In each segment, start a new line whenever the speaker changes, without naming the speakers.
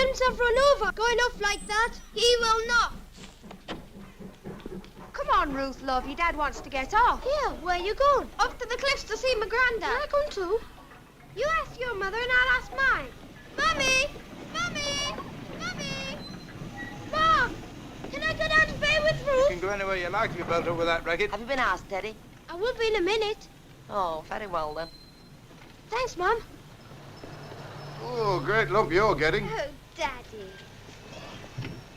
himself run over, going off like that. He will not.
Come on, Ruth, love. Your dad wants to get off.
Here, where you going? Up to the cliffs to see my granddad. Can I come too? You ask your mother and I'll ask mine. Mummy! Mummy! Mummy! Mom! Can I go down to bay with Ruth?
You can go anywhere you like, you belt over that racket.
Have you been asked, Teddy?
I will be in a minute.
Oh, very well, then.
Thanks, Mum.
Oh, great lump you're getting.
Oh, Daddy.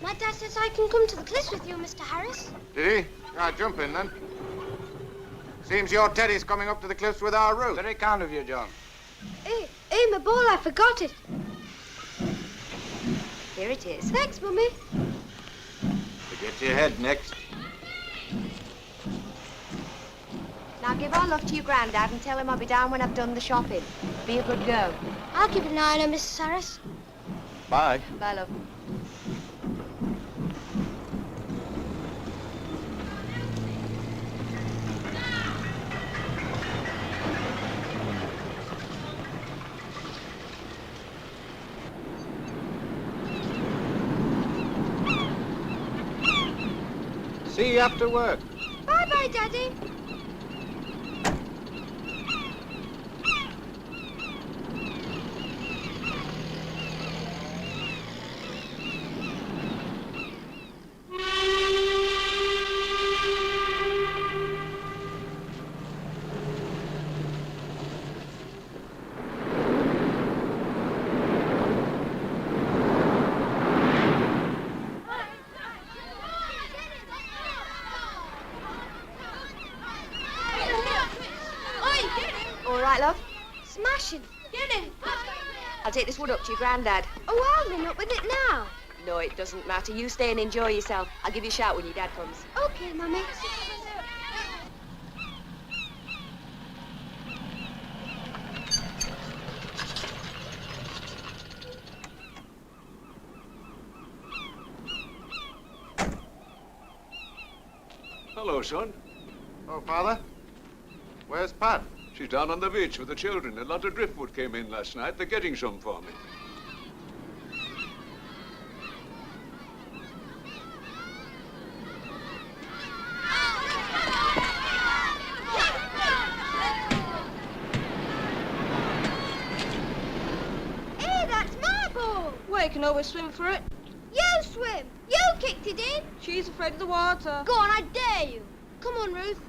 My dad says I can come to the cliffs with you, Mr. Harris.
Did he? Ah, jump in, then. Seems your Teddy's coming up to the cliffs with our Ruth. Very kind of you, John.
Hey, my ball, I forgot it.
Here it is.
Thanks, Mummy.
Get to your head next.
Now give our love to your granddad and tell him I'll be down when I've done the shopping. Be a good girl.
I'll keep an eye on her, Mrs. Harris.
Bye.
Bye, love.
See you after work.
Bye-bye, Daddy.
I'll take this wood up to your granddad.
Oh, I'll run up with it now.
No, it doesn't matter. You stay and enjoy yourself. I'll give you a shout when your dad comes.
Okay, Mummy.
Hello, son.
Oh, Father. Where's Pat?
She's down on the beach with the children. A lot of driftwood came in last night. They're getting some for me.
Hey, that's my ball.
Well, you can always swim for it.
You swim. You kicked it in.
She's afraid of the water.
Go on, I dare you. Come on, Ruth.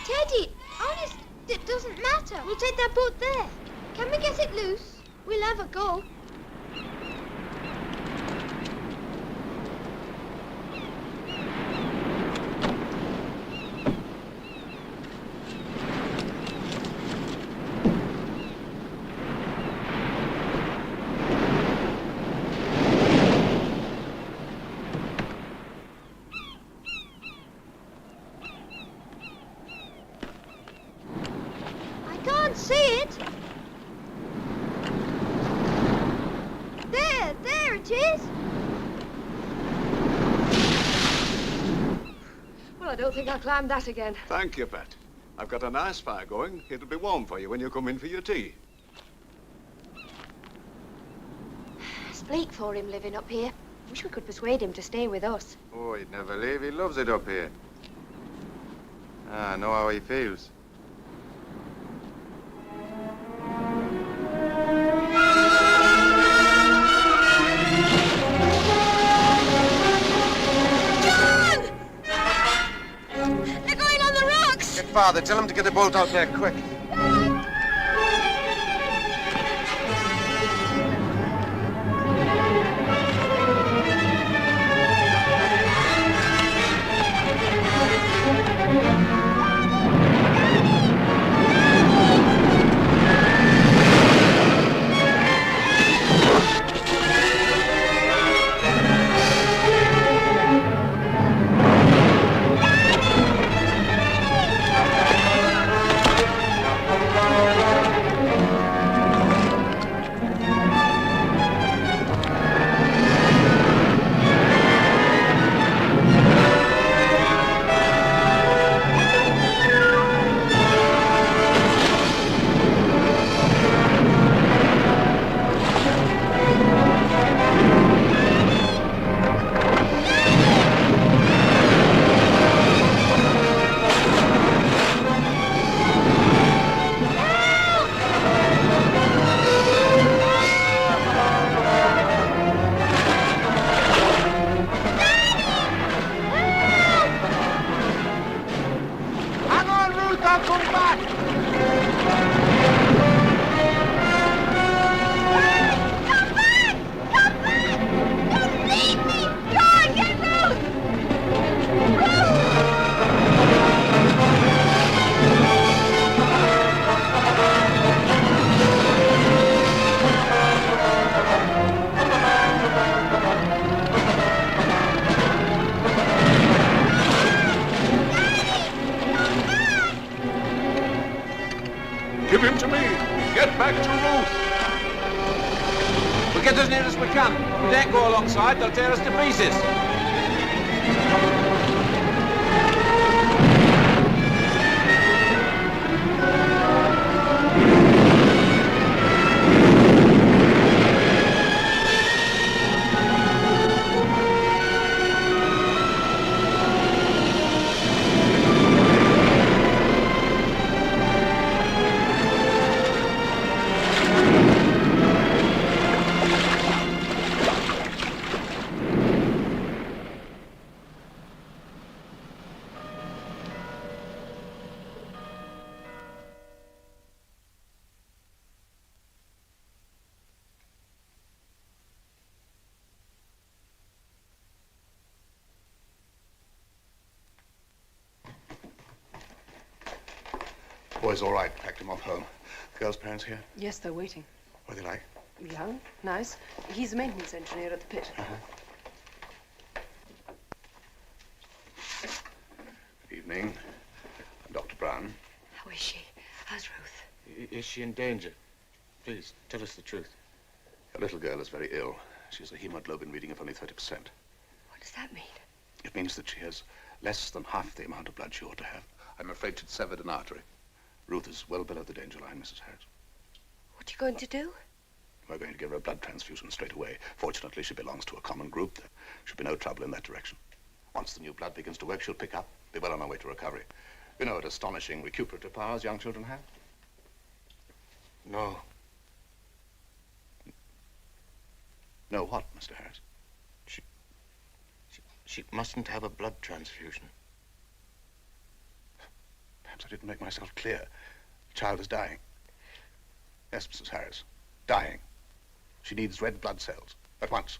Teddy, honest, it doesn't matter. We'll take that boat there. Can we get it loose? We'll have a go. See it? There it is.
Well, I don't think I'll climb that again.
Thank you, Pat. I've got a nice fire going. It'll be warm for you when you come in for your tea.
It's bleak for him living up here. Wish we could persuade him to stay with us.
Oh, he'd never leave. He loves it up here. Ah, I know how he feels. Father, tell him to get the boat out there quick.
Give him to me. Get back to Ruth.
We'll get as near as we can. If we don't go alongside, they'll tear us to pieces.
Boy's all right. Packed him off home. The girl's parents here?
Yes, they're waiting.
What are they like?
Young, nice. He's a maintenance engineer at the pit.
Good evening. I'm Dr. Brown.
How is she? How's Ruth?
Is she in danger? Please, tell us the truth.
Your little girl is very ill. She has a hemoglobin reading of only 30%.
What does that mean?
It means that she has less than half the amount of blood she ought to have. I'm afraid she'd severed an artery. Ruth is well below the danger line, Mrs. Harris.
What are you going to do?
We're going to give her a blood transfusion straight away. Fortunately, she belongs to a common group. There should be no trouble in that direction. Once the new blood begins to work, she'll pick up, be well on her way to recovery. You know what astonishing recuperative powers young children have?
No.
No what, Mr. Harris?
She mustn't have a blood transfusion.
Perhaps I didn't make myself clear. The child is dying. Yes, Mrs. Harris. Dying. She needs red blood cells. At once.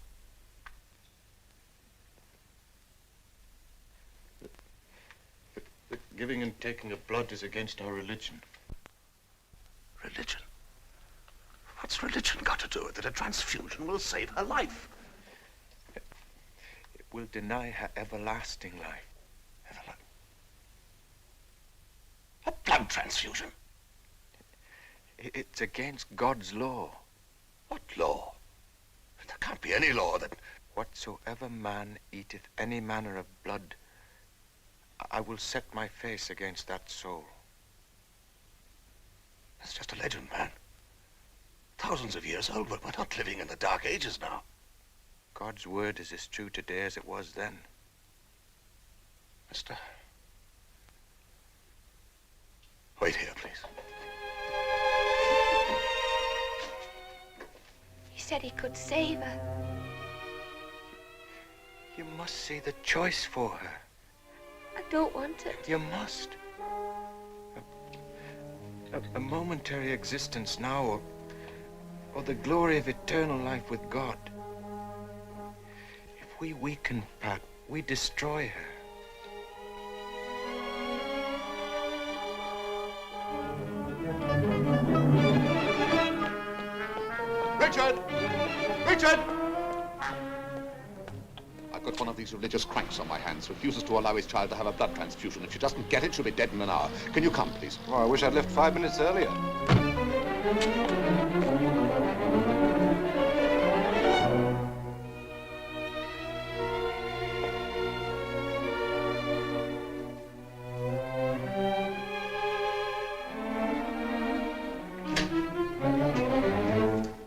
The giving and taking of blood is against our religion.
Religion? What's religion got to do with it? A transfusion will save her life.
It will deny her everlasting life.
A blood transfusion?
It's against God's law.
What law? There can't be any law that...
Whatsoever man eateth any manner of blood, I will set my face against that soul.
That's just a legend, man. Thousands of years old, but we're not living in the Dark Ages now.
God's word is as true today as it was then.
Mister... Wait here, please.
He said he could save her.
You must see the choice for her.
I don't want it.
You must. A momentary existence now, or the glory of eternal life with God. If we weaken Pat, we destroy her.
Richard! Richard! I've got one of these religious cranks on my hands. Refuses to allow his child to have a blood transfusion. If she doesn't get it, she'll be dead in an hour. Can you come, please?
Oh, I wish I'd left 5 minutes earlier.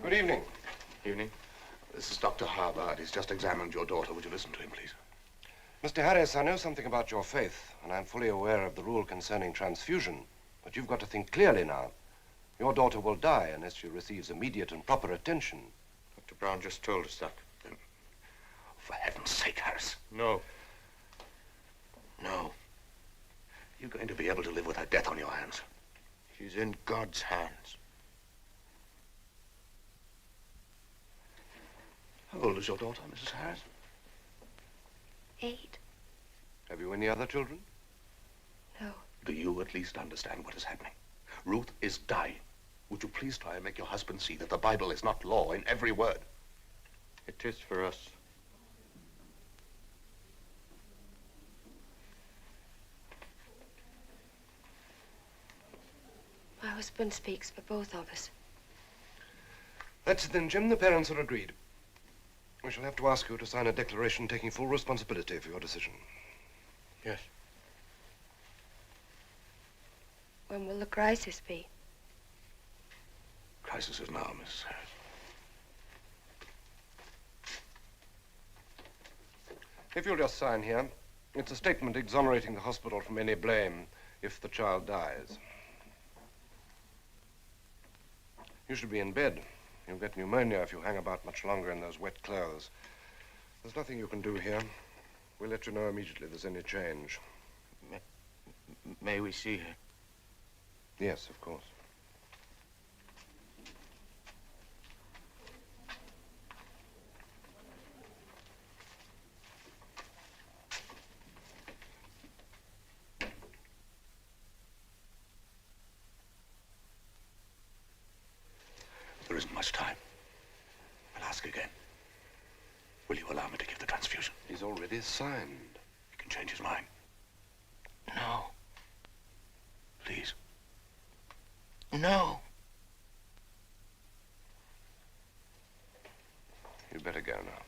Good evening.
Evening.
This is Dr. Harvard. He's just examined your daughter. Would you listen to him, please?
Mr. Harris, I know something about your faith, and I'm fully aware of the rule concerning transfusion. But you've got to think clearly now. Your daughter will die unless she receives immediate and proper attention.
Dr. Brown just told us that.
For heaven's sake, Harris.
No.
No. You're going to be able to live with her death on your hands.
She's in God's hands.
How old is your daughter, Mrs. Harris?
8.
Have you any other children?
No.
Do you at least understand what is happening? Ruth is dying. Would you please try and make your husband see that the Bible is not law in every word?
It is for us.
My
husband speaks for both of us.
That's it then, Jim. The parents are agreed. We shall have to ask you to sign a declaration taking full responsibility for your decision.
Yes.
When will the crisis be?
Crisis is now, Miss Harris.
If you'll just sign here, it's a statement exonerating the hospital from any blame if the child dies. You should be in bed. You'll get pneumonia if you hang about much longer in those wet clothes. There's nothing you can do here. We'll let you know immediately if there's any change.
May we see her?
Yes, of course.
There isn't much time. I'll ask again. Will you allow me to give the transfusion?
He's already signed.
He can change his mind.
No.
Please.
No.
You'd better go now.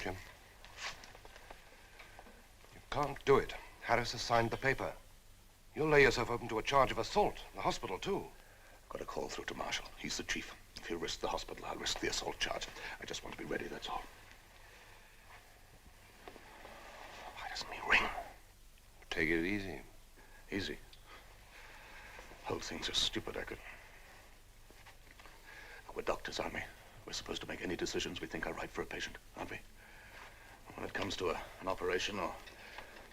Jim, you can't do it. Harris has signed the paper. You'll lay yourself open to a charge of assault. The hospital, too.
Got a call through to Marshall. He's the chief. If he'll risk the hospital, I'll risk the assault charge. I just want to be ready, that's all. Why doesn't he ring?
Take it easy.
Easy. Whole thing's just stupid, I could. We're doctors, aren't we? We're supposed to make any decisions we think are right for a patient, aren't we? When it comes to an operation or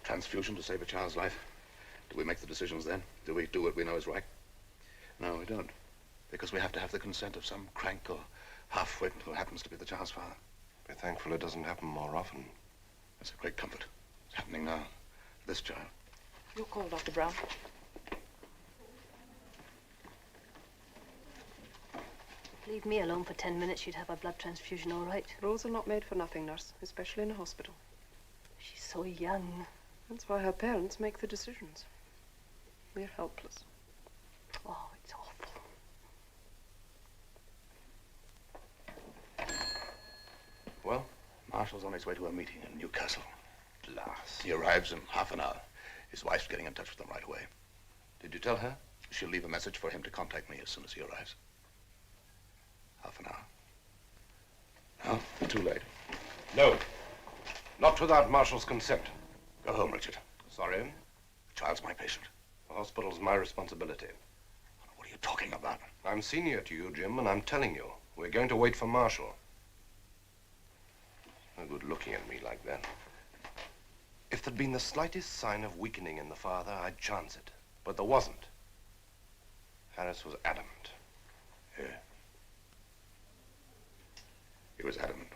transfusion to save a child's life, do we make the decisions then? Do we do what we know is right? No, we don't. Because we have to have the consent of some crank or half-wit who happens to be the child's father.
Be thankful it doesn't happen more often.
That's a great comfort. It's happening now. This child.
Your call, Dr. Brown.
Leave me alone for 10 minutes, she'd have a blood transfusion all right.
Rules are not made for nothing, nurse, especially in a hospital.
She's so young.
That's why her parents make the decisions. We're helpless.
Oh, it's awful.
Well?
Marshall's on his way to a meeting in Newcastle.
Blast.
He arrives in half an hour. His wife's getting in touch with him right away.
Did you tell her?
She'll leave a message for him to contact me as soon as he arrives. Half an hour. No, too late.
No. Not without Marshall's consent.
Go home, Richard.
Sorry?
The child's my patient.
The hospital's my responsibility.
What are you talking about?
I'm senior to you, Jim, and I'm telling you, we're going to wait for Marshall. No good looking at me like that. If there'd been the slightest sign of weakening in the father, I'd chance it. But there wasn't. Harris was adamant.
Yeah. He was adamant.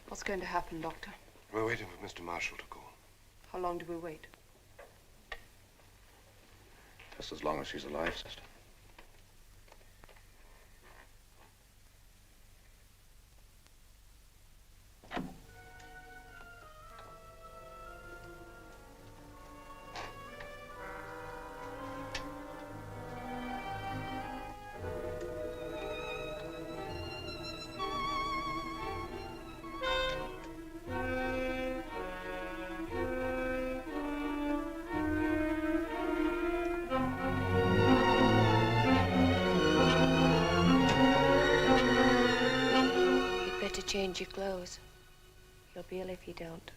What's going to happen, Doctor?
We're waiting for Mr. Marshall to call.
How long do we wait?
Just as long as she's alive, sister.
change your clothes. You'll be ill if you don't.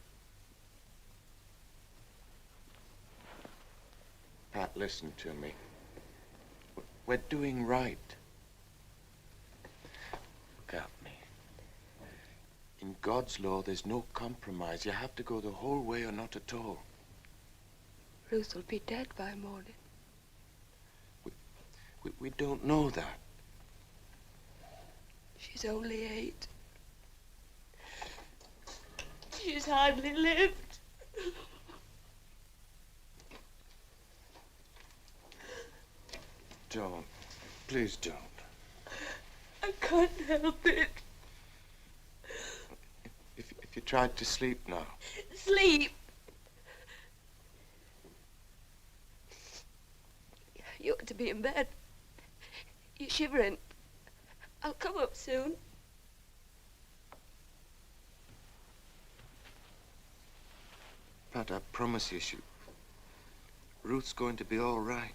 Pat, listen to me. We're doing right. Look at me. In God's law, there's no compromise. You have to go the whole way or not at all.
Ruth will be dead by morning.
We don't know that.
She's only 8. She's hardly lived.
Don't. Please don't.
I can't help it.
If you tried to sleep now.
Sleep? You ought to be in bed. You're shivering. I'll come up soon.
Pat, I promise you, Ruth's going to be all right.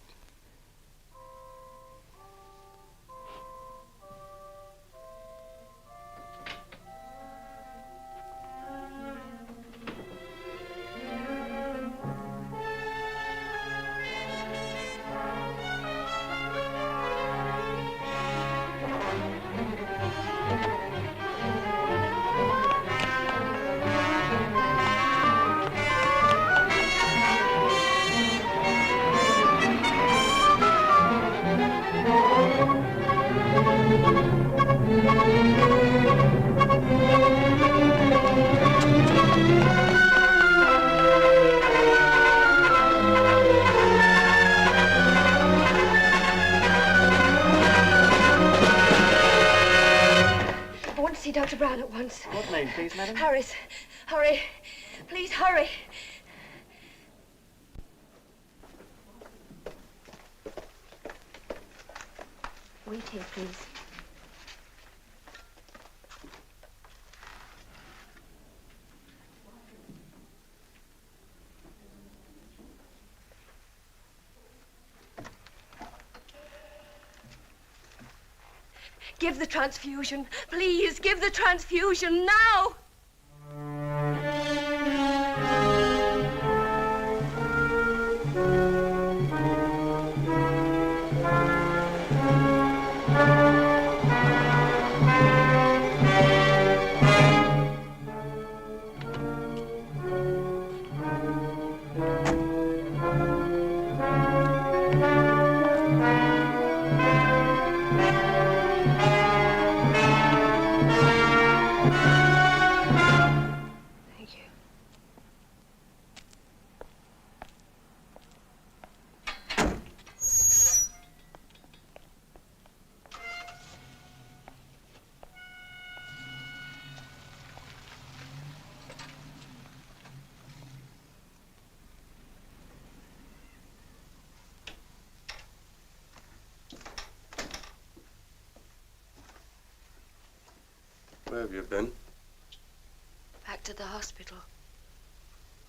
Dr. Brown at once.
What name, please, madam?
Harris. Hurry. Please, hurry. Wait here, please. Give the transfusion. Please, give the transfusion now.
Where have you been?
Back to the hospital.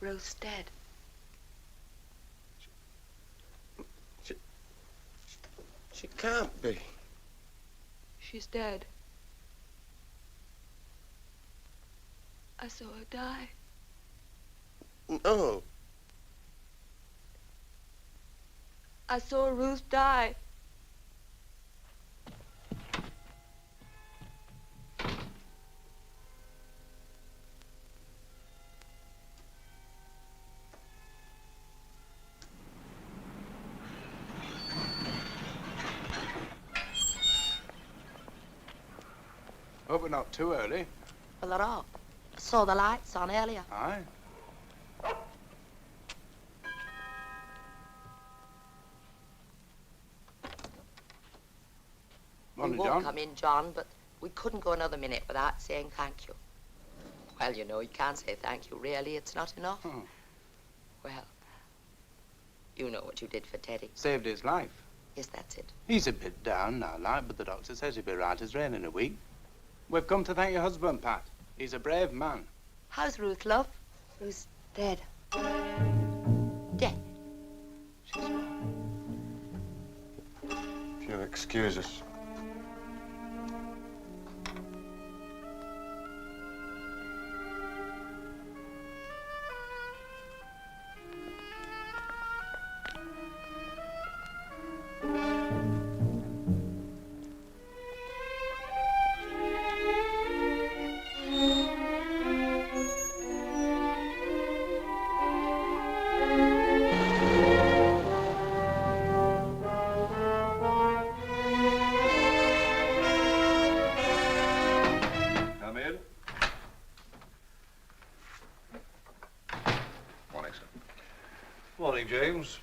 Ruth's dead.
She can't be.
She's dead. I saw her die.
No.
I saw Ruth die.
Hope we're not too early.
Well, they're up. I saw the lights on earlier.
Aye. Morning,
we won't
John.
come in, John, but we couldn't go another minute without saying thank you. Well, you know, you can't say thank you, really. It's not enough.
Oh.
Well, you know what you did for Teddy.
Saved his life.
Yes, that's it.
He's a bit down now, like, but the doctor says he'll be right as rain in a week. We've come to thank your husband, Pat. He's a brave man.
How's Ruth, love?
Ruth's dead.
Dead?
She's well.
If you'll excuse us.
Morning, James.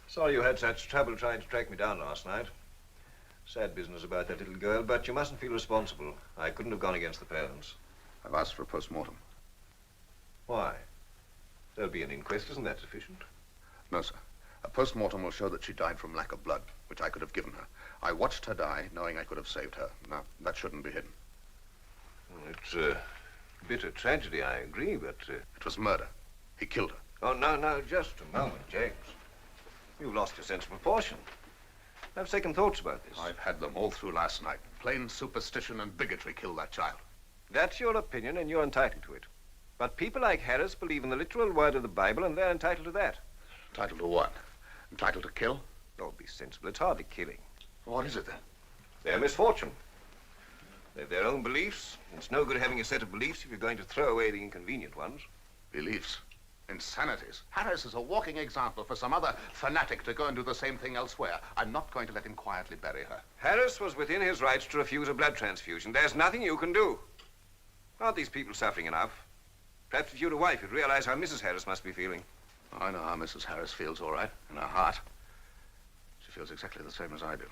Sorry you had such trouble trying to track me down last night. Sad business about that little girl, but you mustn't feel responsible. I couldn't have gone against the parents.
I've asked for a post-mortem.
Why? There'll be an inquest. Isn't that sufficient?
No, sir. A post-mortem will show that she died from lack of blood, which I could have given her. I watched her die, knowing I could have saved her. Now, that shouldn't be hidden.
It's a bitter tragedy, I agree, but...
It was murder. He killed her.
Oh, no, just a moment, James. You've lost your sense of proportion. Have second thoughts about this.
I've had them all through last night. Plain superstition and bigotry killed that child.
That's your opinion, and you're entitled to it. But people like Harris believe in the literal word of the Bible, and they're entitled to that.
Entitled to what? Entitled to kill?
Oh, be sensible. It's hardly killing.
What is it, then?
Their misfortune. They've their own beliefs. It's no good having a set of beliefs if you're going to throw away the inconvenient ones.
Beliefs? Insanities. Harris is a walking example for some other fanatic to go and do the same thing elsewhere. I'm not going to let him quietly bury her.
Harris was within his rights to refuse a blood transfusion. There's nothing you can do. Aren't these people suffering enough? Perhaps if you'd a wife, you'd realize how Mrs. Harris must be feeling.
I know how Mrs. Harris feels, all right, in her heart. She feels exactly the same as I do.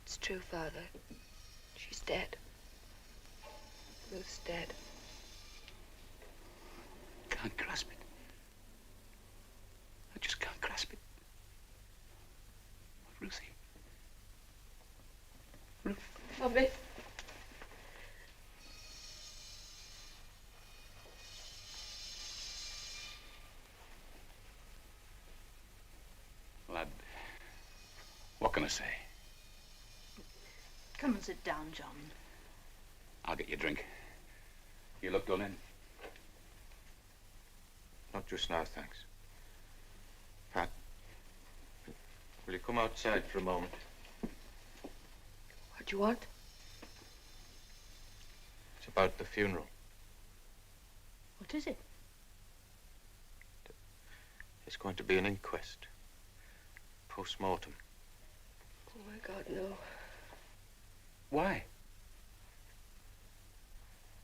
It's true, Father. She's dead. Ruth's dead.
Can't grasp it. I just can't grasp it. Ruthie. Ruth.
Bobby.
Lad, what can I say?
Come and sit down, John.
I'll get you a drink. You look done in.
Not just now, thanks. Pat, will you come outside for a moment?
What do you want?
It's about the funeral.
What is it?
It's going to be an inquest. Post-mortem.
Oh, my God, no.
Why?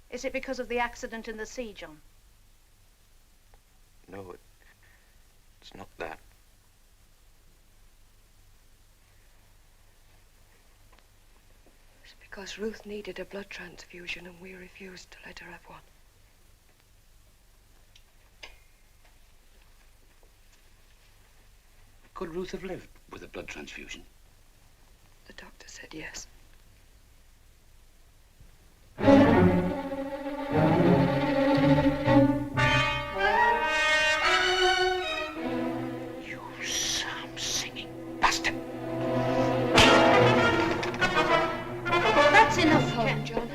Is it because of the accident in the sea, John?
No, it's not that.
It's because Ruth needed a blood transfusion and we refused to let her have one.
Could Ruth have lived with a blood transfusion?
The doctor said yes.
You psalm-singing bastard!
That's enough, Home,
John.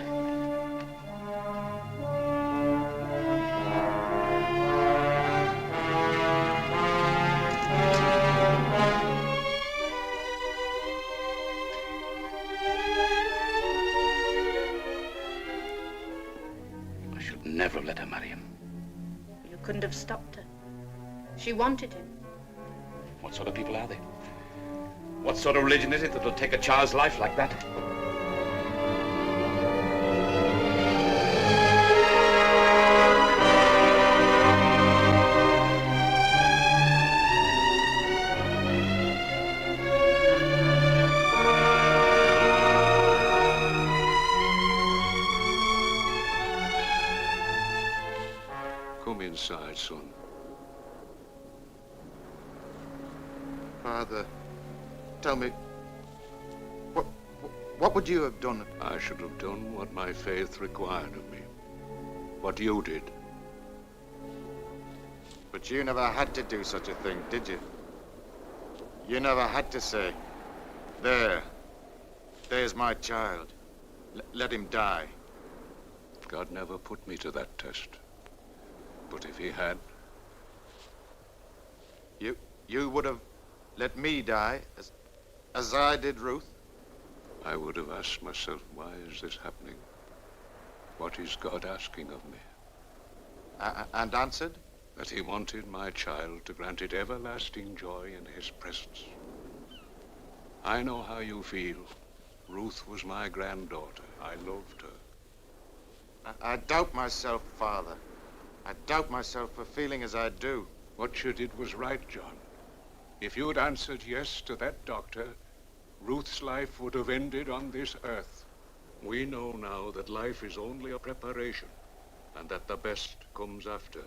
Never let her marry him.
You couldn't have stopped her. She wanted him.
What sort of people are they? What sort of religion is it that'll take a child's life like that?
Inside, son.
Father, tell me, what would you have done?
I should have done what my faith required of me. What you did.
But you never had to do such a thing, did you? You never had to say, there's my child. Let him die.
God never put me to that test. But if he had...
You would have let me die as I did Ruth?
I would have asked myself, why is this happening? What is God asking of me?
And answered?
That he wanted my child to grant it everlasting joy in his presence. I know how you feel. Ruth was my granddaughter. I loved her.
I doubt myself, Father. I doubt myself for feeling as I do.
What you did was right, John. If you'd answered yes to that doctor, Ruth's life would have ended on this earth. We know now that life is only a preparation, and that the best comes after.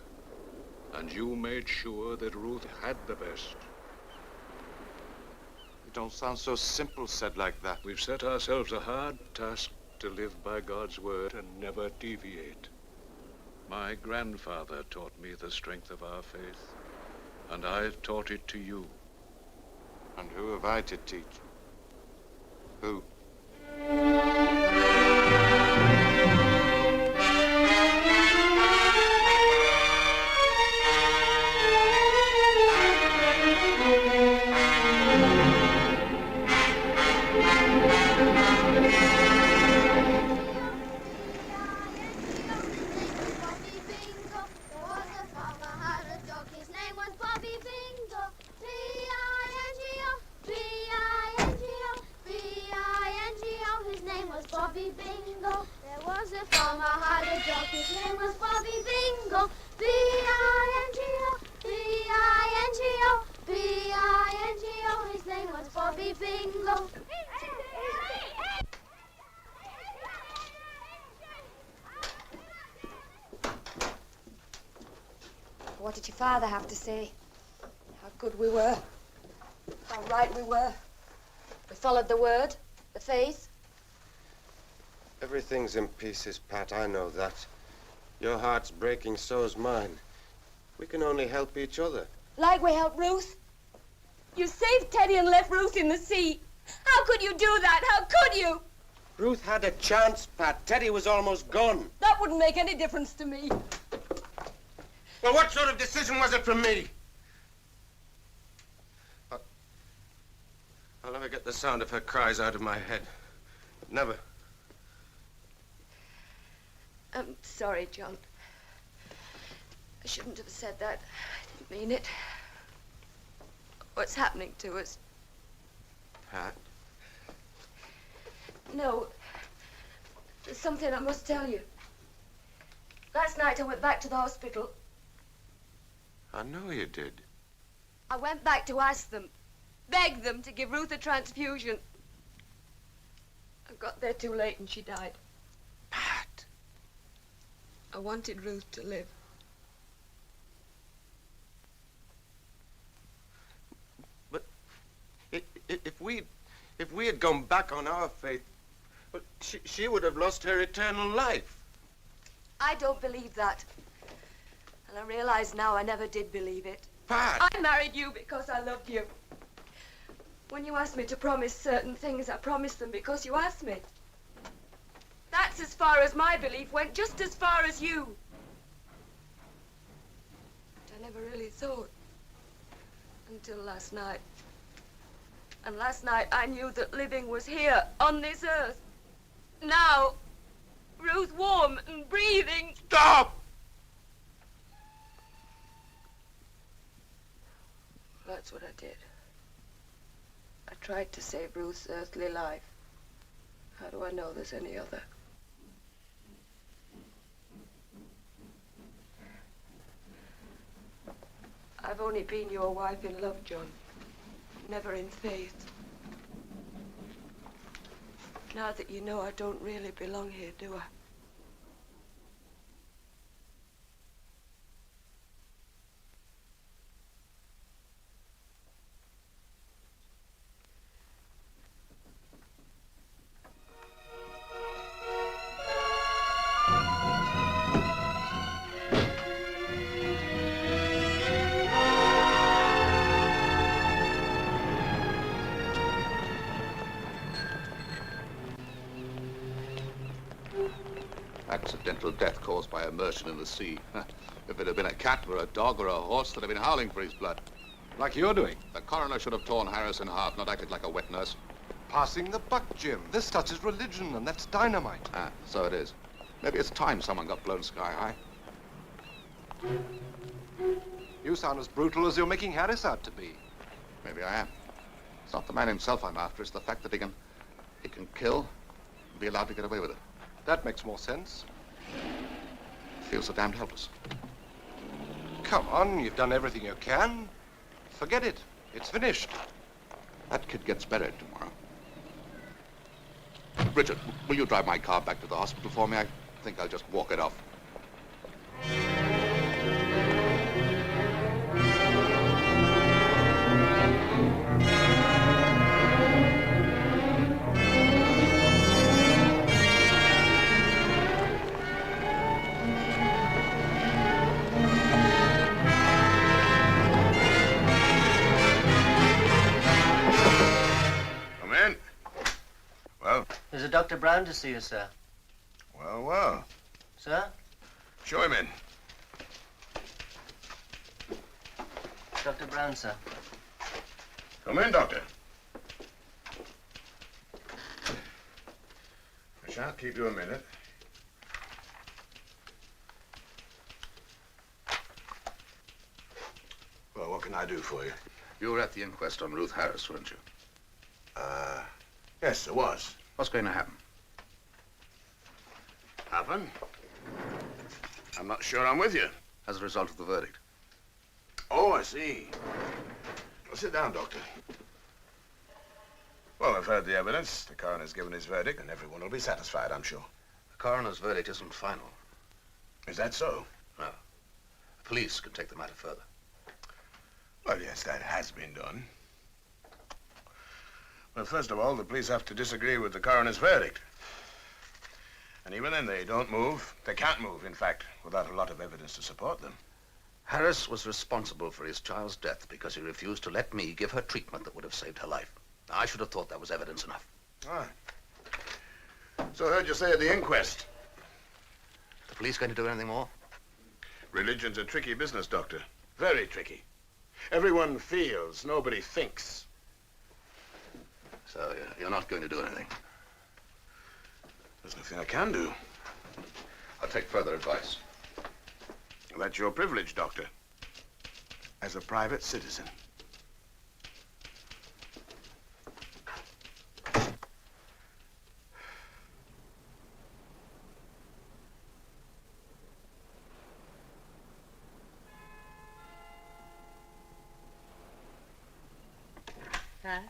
And you made sure that Ruth had the best.
It don't sound so simple said like that.
We've set ourselves a hard task to live by God's word and never deviate. My grandfather taught me the strength of our faith, and I've taught it to you.
And who have I to teach? Who?
Bobby Bingo. There was a farmer had a dog, his name was Bobby Bingo. B-I-N-G-O, B-I-N-G-O, B-I-N-G-O, his name was Bobby Bingo.
What did your father have to say? How good we were. How right we were. We followed the word, the faith.
Everything's in pieces, Pat, I know that. Your heart's breaking, so's mine. We can only help each other.
Like we helped Ruth? You saved Teddy and left Ruth in the sea. How could you do that? How could you?
Ruth had a chance, Pat. Teddy was almost gone.
That wouldn't make any difference to me.
Well, what sort of decision was it from me? I'll never get the sound of her cries out of my head. Never.
I'm sorry, John. I shouldn't have said that. I didn't mean it. What's happening to us?
Pat?
No. There's something I must tell you. Last night I went back to the hospital.
I know you did.
I went back to ask them, beg them to give Ruth a transfusion. I got there too late and she died.
Pat!
I wanted Ruth to live.
But if we had gone back on our faith, well, she would have lost her eternal life.
I don't believe that. And I realize now I never did believe it.
Pat!
I married you because I loved you. When you asked me to promise certain things, I promised them because you asked me. That's as far as my belief went, just as far as you. But I never really thought until last night. And last night I knew that living was here, on this earth. Now, Ruth warm and breathing.
Stop!
That's what I did. I tried to save Ruth's earthly life. How do I know there's any other? I've only been your wife in love, John. Never in faith. Now that you know I don't really belong here, do I?
Accidental death caused by immersion in the sea. If it had been a cat or a dog or a horse, they'd have been howling for his blood.
Like you're doing.
The coroner should have torn Harris in half, not acted like a wet nurse.
Passing the buck, Jim. This touches religion, and that's dynamite.
Ah, so it is. Maybe it's time someone got blown sky high.
You sound as brutal as you're making Harris out to be.
Maybe I am. It's not the man himself I'm after. It's the fact that he can kill and be allowed to get away with it.
That makes more sense.
Feels so damned helpless.
Come on, you've done everything you can. Forget it. It's finished.
That kid gets better tomorrow. Richard, will you drive my car back to the hospital for me? I think I'll just walk it off.
There's a Dr. Brown to see you, sir.
Well, well.
Sir?
Show him in.
Dr. Brown, sir.
Come in, Doctor. I shan't keep you a minute. Well, what can I do for you?
You were at the inquest on Ruth Harris, weren't you?
Yes, there was.
What's going to happen?
Happen? I'm not sure I'm with you.
As a result of the verdict.
Oh, I see. Well, sit down, Doctor. Well, I've heard the evidence. The coroner's given his verdict, and everyone will be satisfied, I'm sure.
The coroner's verdict isn't final.
Is that so?
No. The police can take the matter further.
Well, yes, that has been done. Well, first of all, the police have to disagree with the coroner's verdict. And even then, they don't move. They can't move, in fact, without a lot of evidence to support them.
Harris was responsible for his child's death because he refused to let me give her treatment that would have saved her life. I should have thought that was evidence enough.
Ah. So I heard you say at the inquest.
The police going to do anything more?
Religion's a tricky business, Doctor. Very tricky. Everyone feels, nobody thinks.
So you're not going to do anything?
There's nothing I can do.
I'll take further advice.
That's your privilege, Doctor. As a private citizen.
Pat?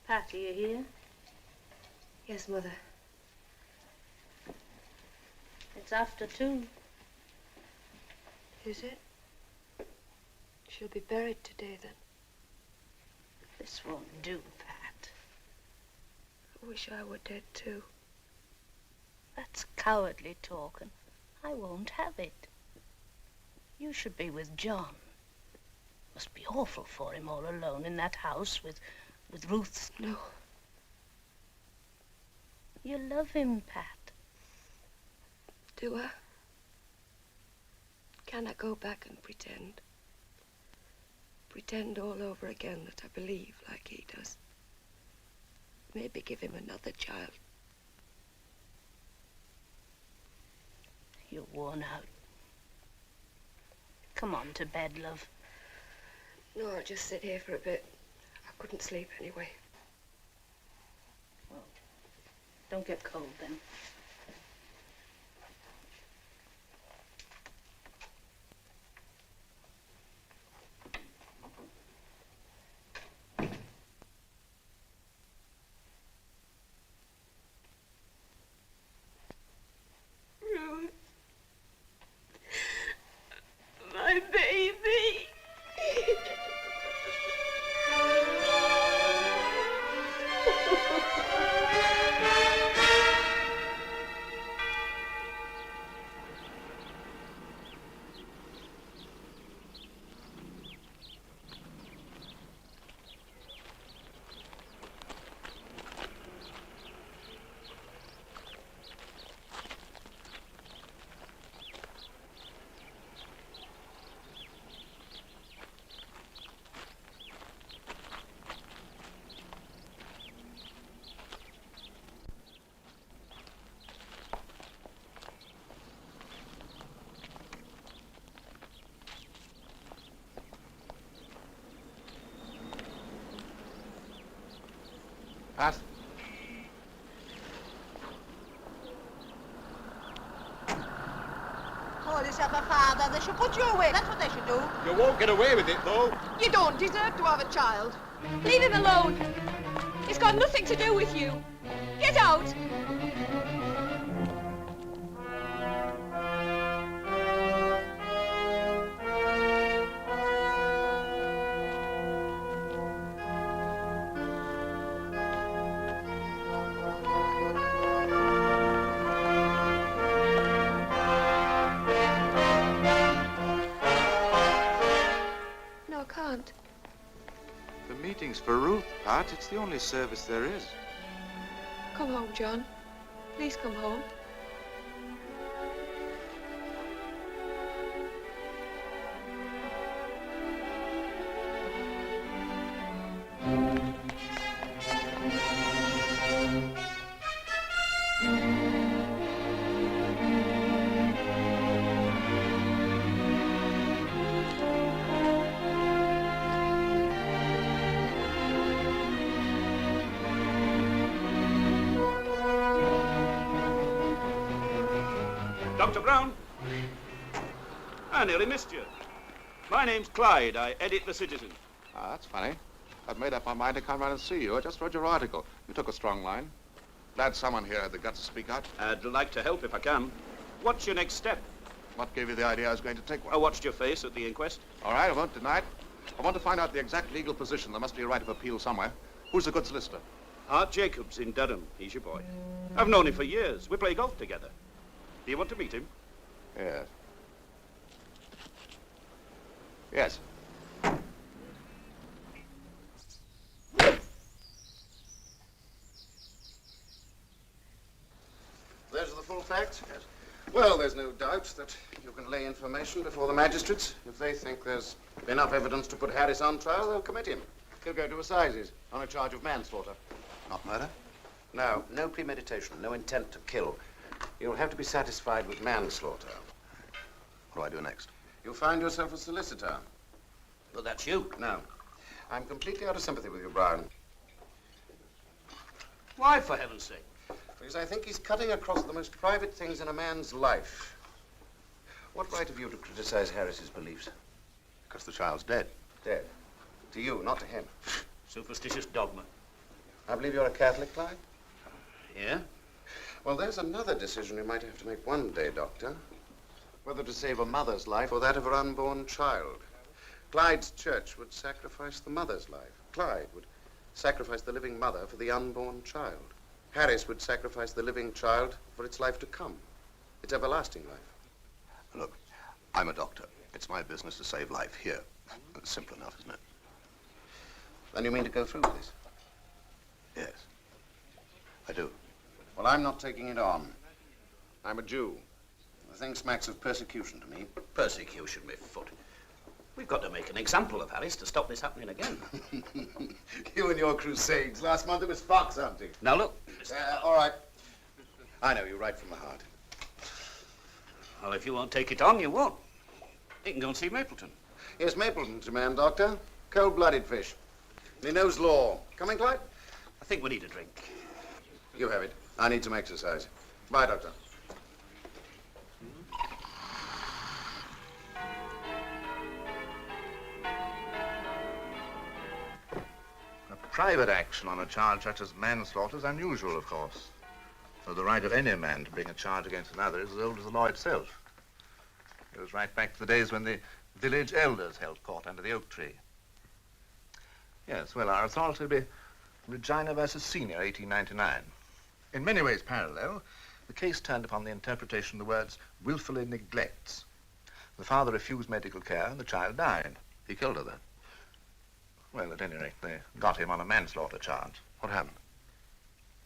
Pat, are you here?
Yes, Mother.
It's after 2.
Is it? She'll be buried today, then.
This won't do, Pat.
I wish I were dead, too.
That's cowardly talk, and I won't have it. You should be with John. Must be awful for him all alone in that house with Ruth.
No.
You love him, Pat.
Do I? Can I go back and pretend? Pretend all over again that I believe like he does. Maybe give him another child.
You're worn out. Come on to bed, love.
No, I'll just sit here for a bit. I couldn't sleep anyway.
Well, don't get cold then.
Ruth. My baby.
Pat?
Call yourself a father. They should put you away. That's what they should do.
You won't get away with it, though.
You don't deserve to have a child.
Leave him alone. It's got nothing to do with you. Get out.
No, I can't.
The meeting's for Ruth, Pat. It's the only service there is.
Come home, John. Please come home.
Dr. Brown? I nearly missed you. My name's Clyde. I edit The Citizen.
Ah, that's funny. I'd made up my mind to come round and see you. I just read your article. You took a strong line. Glad someone here had the guts to speak out.
I'd like to help if I can. What's your next step?
What gave you the idea I was going to take one?
I watched your face at the inquest.
All right, I won't deny it. I want to find out the exact legal position. There must be a right of appeal somewhere. Who's a good solicitor?
Art Jacobs in Dearden. He's your boy. I've known him for years. We play golf together. Do you want to meet him?
Yes. Yes. Those are the full facts? Yes. Well, there's no doubt that you can lay information before the magistrates. If they think there's enough evidence to put Harris on trial, they'll commit him. He'll go to assizes on a charge of manslaughter.
Not murder?
No, no premeditation, no intent to kill. You'll have to be satisfied with manslaughter.
What do I do next?
You'll find yourself a solicitor.
Well, that's you.
No. I'm completely out of sympathy with you, Brown.
Why, for heaven's sake?
Because I think he's cutting across the most private things in a man's life. What right have you to criticize Harris's beliefs?
Because the child's dead.
Dead. To you, not to him.
Superstitious dogma.
I believe you're a Catholic, Clyde?
Yeah?
Well, there's another decision you might have to make one day, Doctor. Whether to save a mother's life or that of her unborn child. Clyde's church would sacrifice the mother's life. Clyde would sacrifice the living mother for the unborn child. Harris would sacrifice the living child for its life to come, its everlasting life.
Look, I'm a doctor. It's my business to save life here. It's simple enough, isn't it?
Then you mean to go through with this?
Yes, I do.
Well, I'm not taking it on. I'm a Jew. The thing smacks of persecution to me.
Persecution, my foot. We've got to make an example of Harris to stop this happening again.
You and your crusades. Last month it was fox hunting.
Now, look.
All right. I know you right from the heart.
Well, if you won't take it on, you won't. You can go and see Mapleton.
Yes, Mapleton's your man, Doctor. Cold-blooded fish. He knows law. Coming, Clyde?
I think we need a drink.
You have it. I need some exercise. Bye, Doctor.
Private action on a charge such as manslaughter is unusual, of course. So the right of any man to bring a charge against another is as old as the law itself. It goes right back to the days when the village elders held court under the oak tree. Yes, well, our authority will be Regina versus Senior, 1899. In many ways parallel, the case turned upon the interpretation of the words willfully neglects. The father refused medical care and the child died.
He killed her then?
Well, at any rate, they got him on a manslaughter charge.
What happened?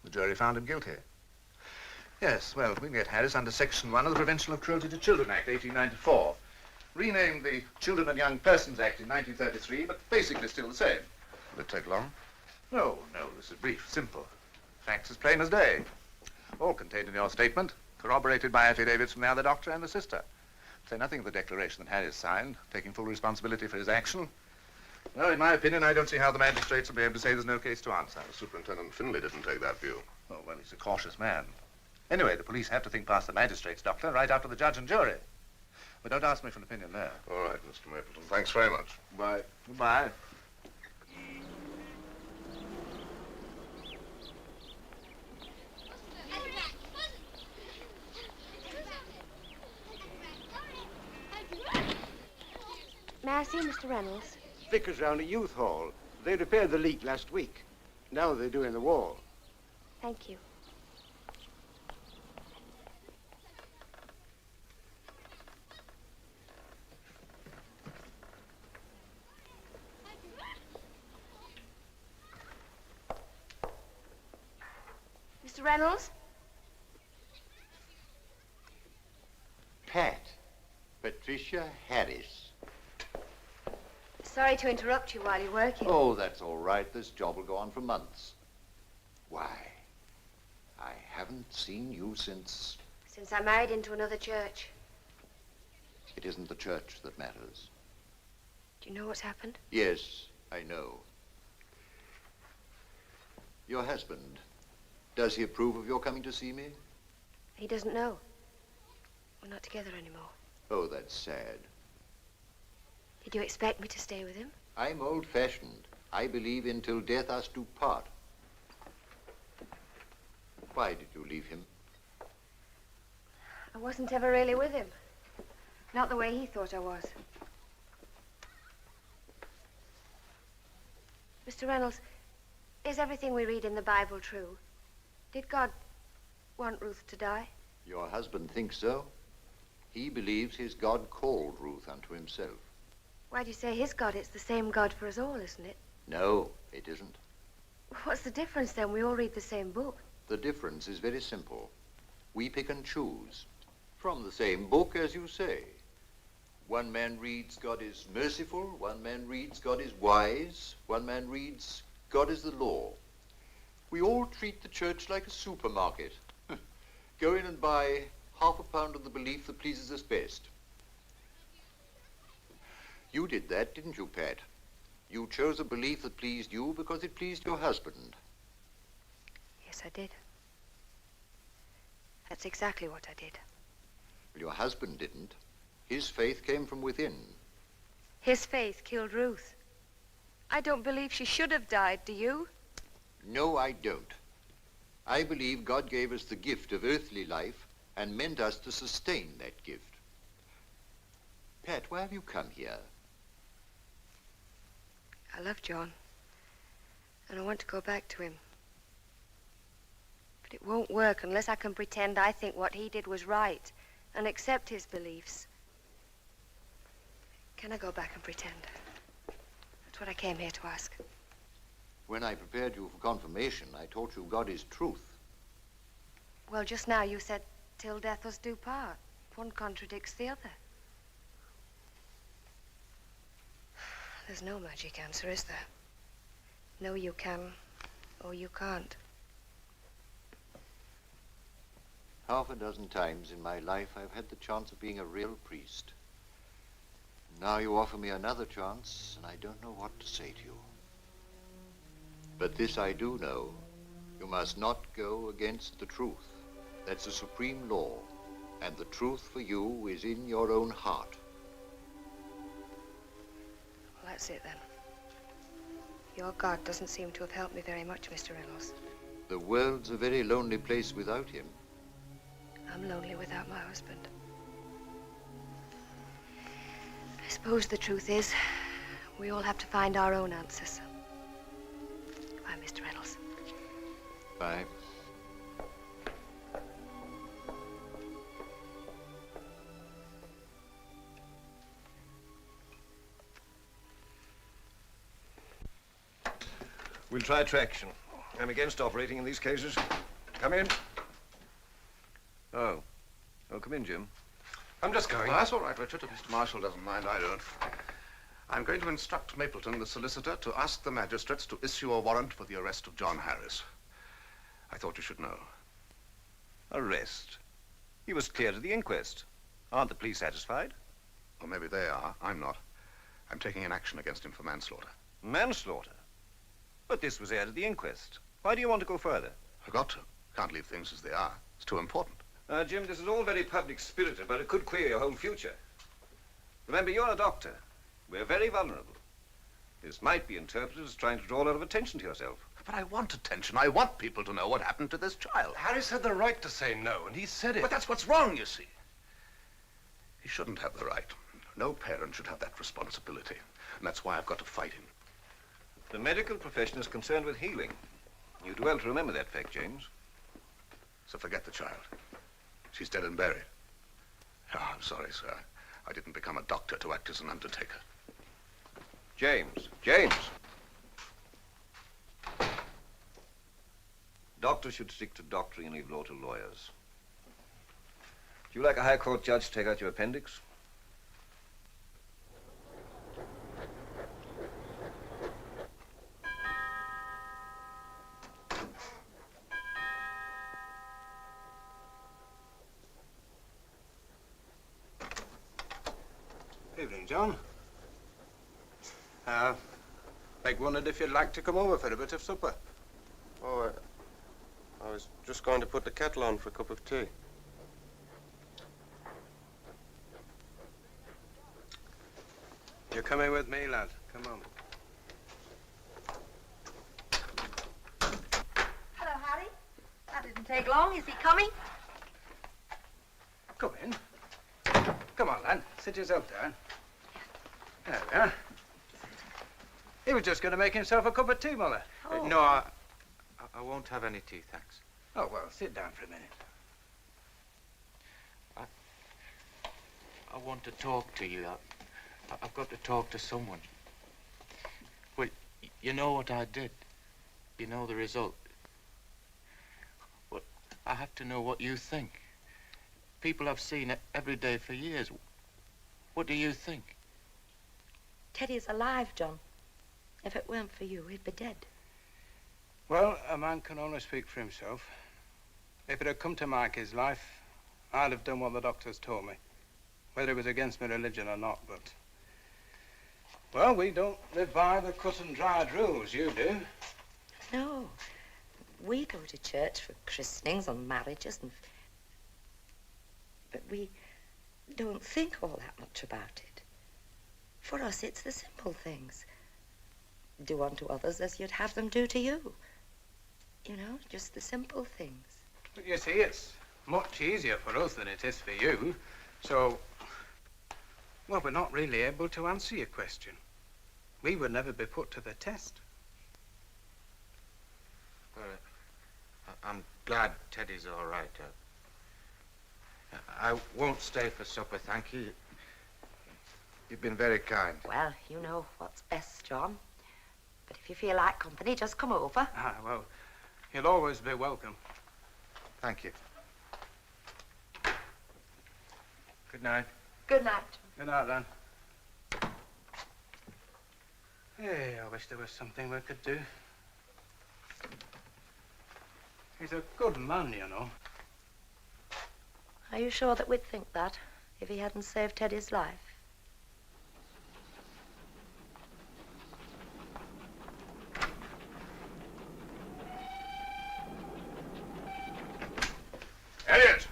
The jury found him guilty. Yes, well, we can get Harris under Section 1 of the Prevention of Cruelty to Children Act, 1894. Renamed the Children and Young Persons Act in 1933, but basically still the same.
Will it take long?
No, this is brief, simple. Facts as plain as day. All contained in your statement, corroborated by affidavits from the other doctor and the sister. Say nothing of the declaration that Harris signed, taking full responsibility for his action. Well, in my opinion, I don't see how the magistrates will be able to say there's no case to answer.
Superintendent Finlay didn't take that view.
Oh, well, he's a cautious man. Anyway, the police have to think past the magistrates, Doctor, right up to the judge and jury. But don't ask me for an opinion there.
All right, Mr. Mapleton. Thanks very much.
Bye. Goodbye.
May I see Mr. Reynolds?
Vickers round at Youth Hall. They repaired the leak last week. Now they're doing the wall.
Thank you. Mr. Reynolds?
Pat. Patricia Harris.
Sorry to interrupt you while you're working.
Oh, that's all right. This job will go on for months. Why, I haven't seen you since...
Since I married into another church.
It isn't the church that matters.
Do you know what's happened?
Yes, I know. Your husband, does he approve of your coming to see me?
He doesn't know. We're not together anymore.
Oh, that's sad.
Did you expect me to stay with him?
I'm old-fashioned. I believe in till death us do part. Why did you leave him?
I wasn't ever really with him. Not the way he thought I was. Mr. Reynolds, is everything we read in the Bible true? Did God want Ruth to die?
Your husband thinks so. He believes his God called Ruth unto himself.
Why do you say his God? It's the same God for us all, isn't it?
No, it isn't.
What's the difference then? We all read the same book.
The difference is very simple. We pick and choose from the same book, as you say. One man reads God is merciful, one man reads God is wise, one man reads God is the law. We all treat the church like a supermarket. Go in and buy half a pound of the belief that pleases us best. You did that, didn't you, Pat? You chose a belief that pleased you because it pleased your husband.
Yes, I did. That's exactly what I did.
Well, your husband didn't. His faith came from within.
His faith killed Ruth. I don't believe she should have died, do you?
No, I don't. I believe God gave us the gift of earthly life and meant us to sustain that gift. Pat, why have you come here?
I love John, and I want to go back to him. But it won't work unless I can pretend I think what he did was right and accept his beliefs. Can I go back and pretend? That's what I came here to ask.
When I prepared you for confirmation, I taught you God is truth.
Well, just now you said, till death us do part. One contradicts the other. There's no magic answer, is there? No, you can, or you can't.
Half a dozen times in my life, I've had the chance of being a real priest. Now you offer me another chance, and I don't know what to say to you. But this I do know. You must not go against the truth. That's the supreme law. And the truth for you is in your own heart.
Well, that's it then. Your God doesn't seem to have helped me very much, Mr. Reynolds.
The world's a very lonely place without him.
I'm lonely without my husband. I suppose the truth is, we all have to find our own answers. Bye, Mr. Reynolds.
Bye.
We'll try traction. I'm against operating in these cases. Come in. Oh. Oh, come in, Jim.
I'm just going. Oh, that's all right, Richard. If Mr. Marshall doesn't mind, I don't. I'm going to instruct Mapleton, the solicitor, to ask the magistrates to issue a warrant for the arrest of John Harris. I thought you should know.
Arrest? He was cleared at the inquest. Aren't the police satisfied?
Well, maybe they are. I'm not. I'm taking an action against him for manslaughter.
Manslaughter? But this was aired at the inquest. Why do you want to go further?
I've got to. Can't leave things as they are. It's too important.
Jim, this is all very public-spirited, but it could queer your whole future. Remember, you're a doctor. We're very vulnerable. This might be interpreted as trying to draw a lot of attention to yourself.
But I want attention. I want people to know what happened to this child.
Harris had the right to say no, and he said it.
But that's what's wrong, you see. He shouldn't have the right. No parent should have that responsibility. And that's why I've got to fight him.
The medical profession is concerned with healing. You do well to remember that fact, James.
So forget the child. She's dead and buried. Oh, I'm sorry, sir. I didn't become a doctor to act as an undertaker.
James. James! Doctors should stick to doctoring and leave law to lawyers. Do you like a High Court judge to take out your appendix?
Evening, John. Meg wondered if you'd like to come over for a bit of supper.
Oh, I was just going to put the kettle on for a cup of tea.
You're coming with me, lad. Come on.
Hello, Harry. That didn't take long. Is he coming?
Come in. Come on, lad. Sit yourself down. There we are. He was just going to make himself a cup of tea, Mother.
Oh.
No, I won't have any tea, thanks.
Oh, well, sit down for a minute.
I want to talk to you. I've got to talk to someone. Well, you know what I did. You know the result. Well, I have to know what you think. People I've seen it every day for years. What do you think?
Teddy's alive, John. If it weren't for you, he'd be dead.
Well, a man can only speak for himself. If it had come to Mikey's life, I'd have done what the doctors told me. Whether it was against my religion or not, but... Well, we don't live by the cut and dried rules, you do.
No. We go to church for christenings and marriages and... But we don't think all that much about it. For us, it's the simple things. Do unto others as you'd have them do to you. You know, just the simple things.
But you see, it's much easier for us than it is for you. So, well, we're not really able to answer your question. We would never be put to the test.
Well, I'm glad Teddy's all right. I won't stay for supper, thank you. You've been very kind.
Well, you know what's best, John. But if you feel like company, just come over.
Ah, well, you'll always be welcome.
Thank you. Good night.
Good night.
Good night, then. Hey, I wish there was something we could do. He's a good man, you know.
Are you sure that we'd think that if he hadn't saved Teddy's life?
Elliot!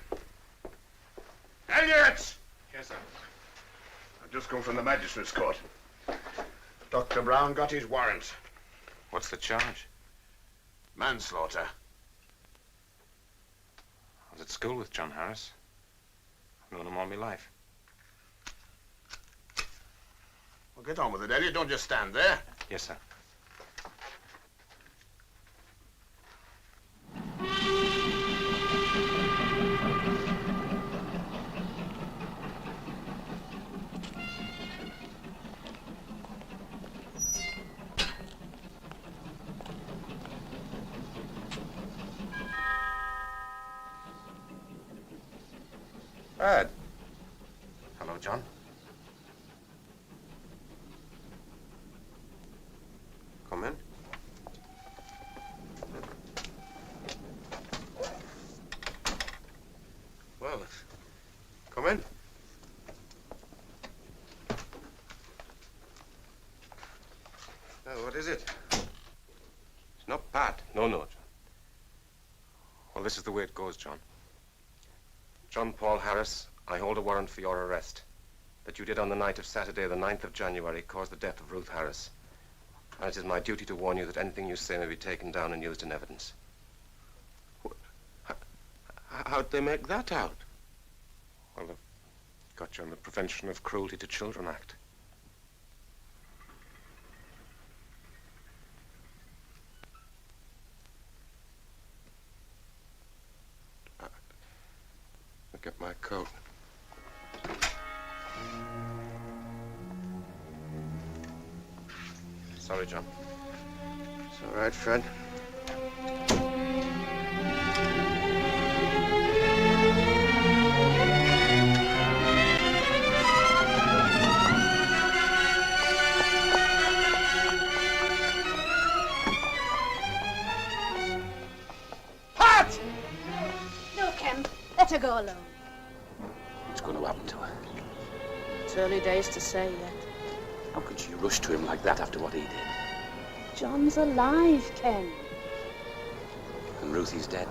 Elliot!
Yes, sir.
I've just come from the magistrate's court. Dr. Brown got his warrant.
What's the charge?
Manslaughter.
I was at school with John Harris. I've known him all my life.
Well, get on with it, Elliot. Don't just stand there.
Yes, sir.
Ed.
Hello, John.
Come in. Well, come in. Oh, what is it? It's not Pat. No, John.
Well, this is the way it goes, John. John Paul Harris, I hold a warrant for your arrest. That you did on the night of Saturday, the 9th of January, caused the death of Ruth Harris. And it is my duty to warn you that anything you say may be taken down and used in evidence.
How'd they make that out?
Well, they've got you on the Prevention of Cruelty to Children Act.
I'll get my coat.
Sorry, John.
It's all right, Fred.
Pat! No, Ken. Let her go alone.
What's going to happen to her?
It's early days to say yet.
How could she rush to him like that after what he did?
John's alive, Ken.
And Ruthie's dead.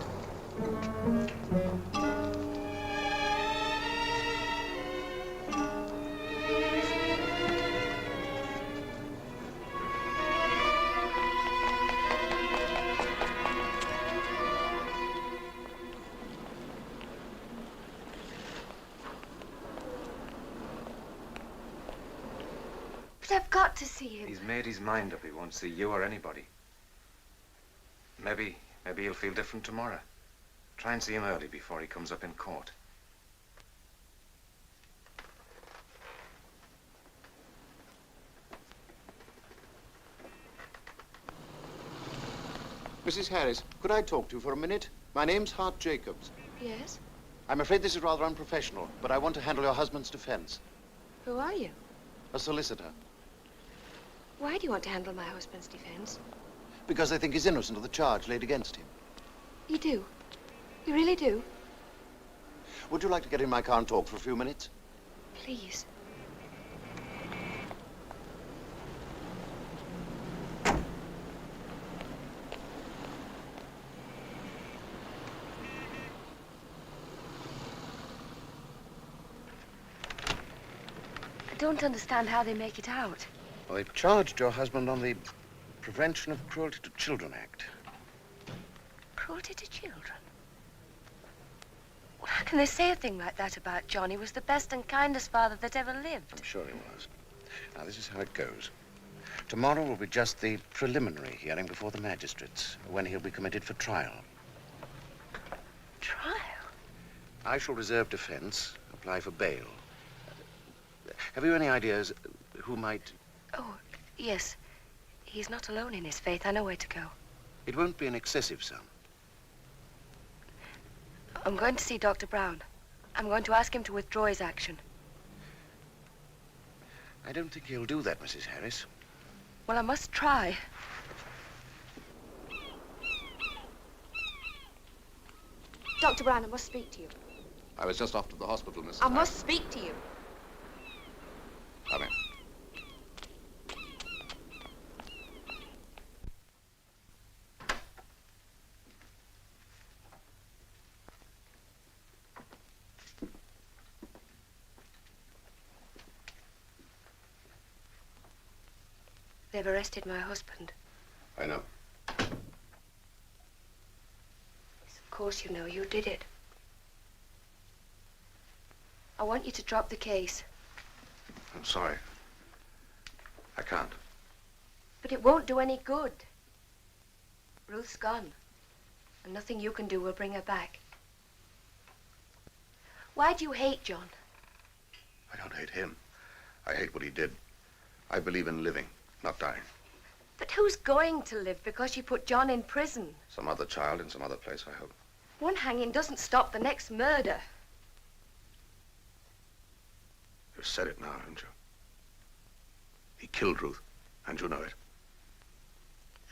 But I've got to see him.
He's made his mind up. He won't see you or anybody. Maybe he'll feel different tomorrow. Try and see him early before he comes up in court.
Mrs. Harris, could I talk to you for a minute? My name's Hart Jacobs.
Yes?
I'm afraid this is rather unprofessional, but I want to handle your husband's defense.
Who are you?
A solicitor.
Why do you want to handle my husband's defense?
Because I think he's innocent of the charge laid against him.
You do? You really do?
Would you like to get in my car and talk for a few minutes?
Please. I don't understand how they make it out.
Well, they've charged your husband on the Prevention of Cruelty to Children Act.
Cruelty to children? Well, how can they say a thing like that about John? He was the best and kindest father that ever lived.
I'm sure he was. Now, this is how it goes. Tomorrow will be just the preliminary hearing before the magistrates, when he'll be committed for trial.
Trial?
I shall reserve defense, apply for bail. Have you any ideas who might...
Oh, yes. He's not alone in his faith. I know where to go.
It won't be an excessive sum.
I'm going to see Dr. Brown. I'm going to ask him to withdraw his action.
I don't think he'll do that, Mrs. Harris.
Well, I must try. Dr. Brown, I must speak to you.
I was just off to the hospital, Mrs.
I must speak to you.
Come in.
They've arrested my husband.
I know.
Yes, of course you know. You did it. I want you to drop the case.
I'm sorry. I can't.
But it won't do any good. Ruth's gone. And nothing you can do will bring her back. Why do you hate John?
I don't hate him. I hate what he did. I believe in living, not dying.
But who's going to live because you put John in prison?
Some other child in some other place, I hope.
One hanging doesn't stop the next murder.
You've said it now, haven't you? He killed Ruth, and you know it.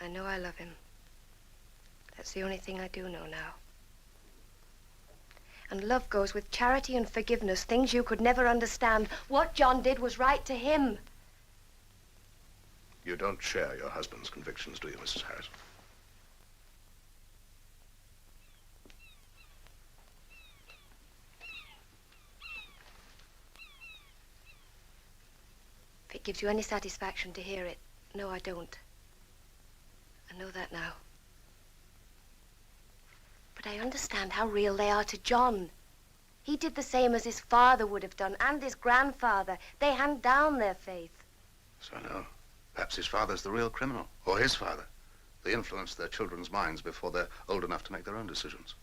I know I love him. That's the only thing I do know now. And love goes with charity and forgiveness, things you could never understand. What John did was right to him.
You don't share your husband's convictions, do you, Mrs. Harris?
If it gives you any satisfaction to hear it, no, I don't. I know that now. But I understand how real they are to John. He did the same as his father would have done, and his grandfather. They hand down their faith.
So no. Perhaps his father's the real criminal, or his father. They influence their children's minds before they're old enough to make their own decisions.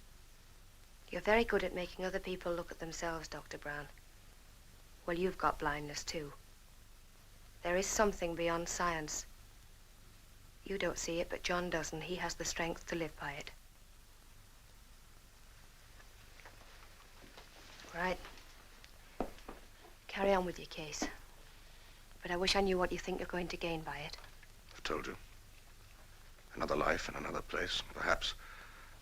You're very good at making other people look at themselves, Dr. Brown. Well, you've got blindness, too. There is something beyond science. You don't see it, but John doesn't. He has the strength to live by it. Right. Carry on with your case. But I wish I knew what you think you're going to gain by it.
I've told you. Another life in another place. Perhaps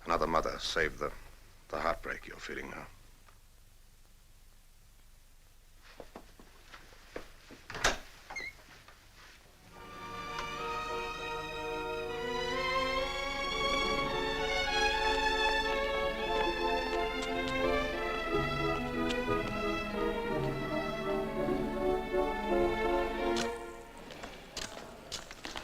another mother saved the heartbreak you're feeling now.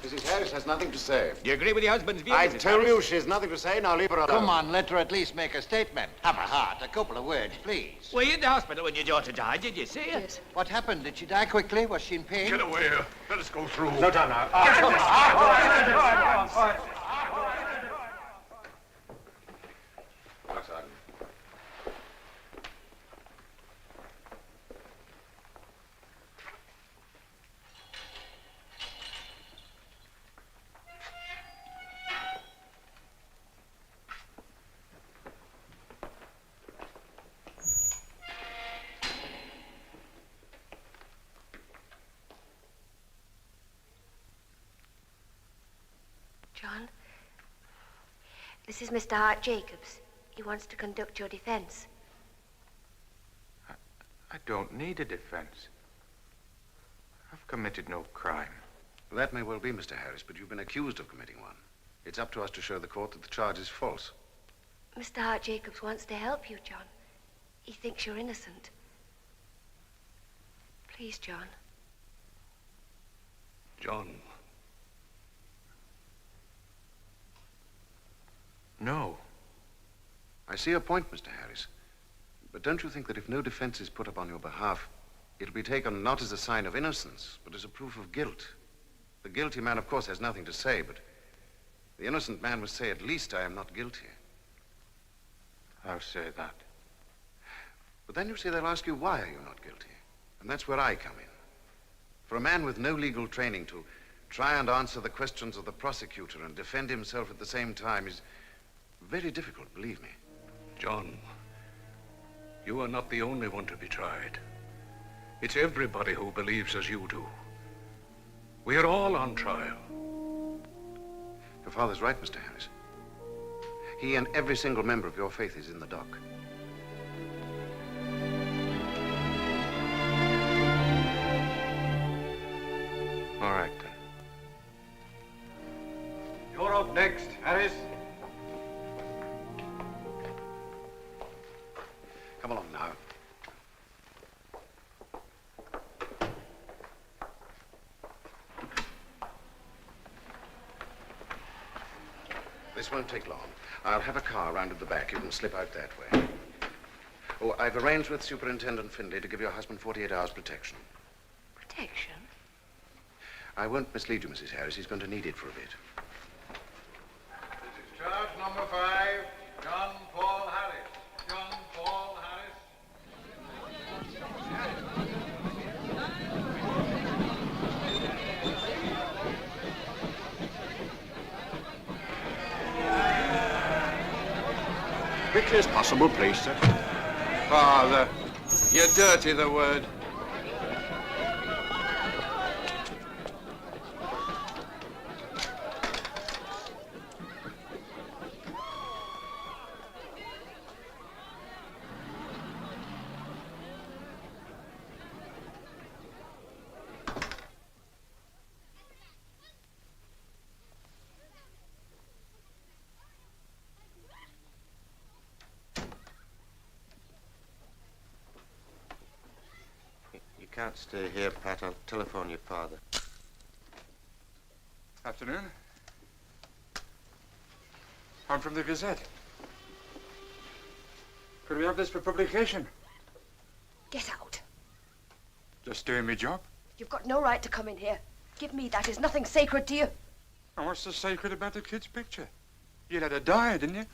Mrs. Harris has nothing to say.
Do you agree with your husband's view?
I
Mrs.
told
Harris?
you she has nothing to say. Now leave her alone.
Come on, let her at least make a statement. Have a heart, a couple of words, please.
Were you in the hospital when your daughter died? Did you see her?
Yes. What happened? Did she die quickly? Was she in pain?
Get away here. Let us go through.
No time now.
Right, Sergeant.
John, this is Mr. Hart Jacobs. He wants to conduct your defense.
I don't need a defense. I've committed no crime.
That may well be, Mr. Harris, but you've been accused of committing one. It's up to us to show the court that the charge is false.
Mr. Hart Jacobs wants to help you, John. He thinks you're innocent. Please, John.
John.
No.
I see your point, Mr. Harris. But don't you think that if no defense is put up on your behalf, it'll be taken not as a sign of innocence, but as a proof of guilt? The guilty man, of course, has nothing to say, but the innocent man must say, at least I am not guilty.
I'll say that.
But then you see they'll ask you, why are you not guilty? And that's where I come in. For a man with no legal training to try and answer the questions of the prosecutor and defend himself at the same time is very difficult, believe me.
John, you are not the only one to be tried. It's everybody who believes as you do. We are all on trial.
Your father's right, Mr. Harris. He and every single member of your faith is in the dock.
All right, then.
You're up next, Harris.
Come along now. This won't take long. I'll have a car round at the back. You can slip out that way. Oh, I've arranged with Superintendent Findlay to give your husband 48 hours protection.
Protection?
I won't mislead you, Mrs. Harris. He's going to need it for a bit.
This is charge number 5, John Paul Harris. John Paul Harris.
Quickly as possible, please, sir. Father, you dirty the word.
can't stay here, Pat. I'll telephone your father.
Afternoon. I'm from the Gazette. Could we have this for publication?
Get out.
Just doing my job.
You've got no right to come in here. Give me that. Is nothing sacred to you?
And what's so sacred about the kid's picture? You let her die, didn't you?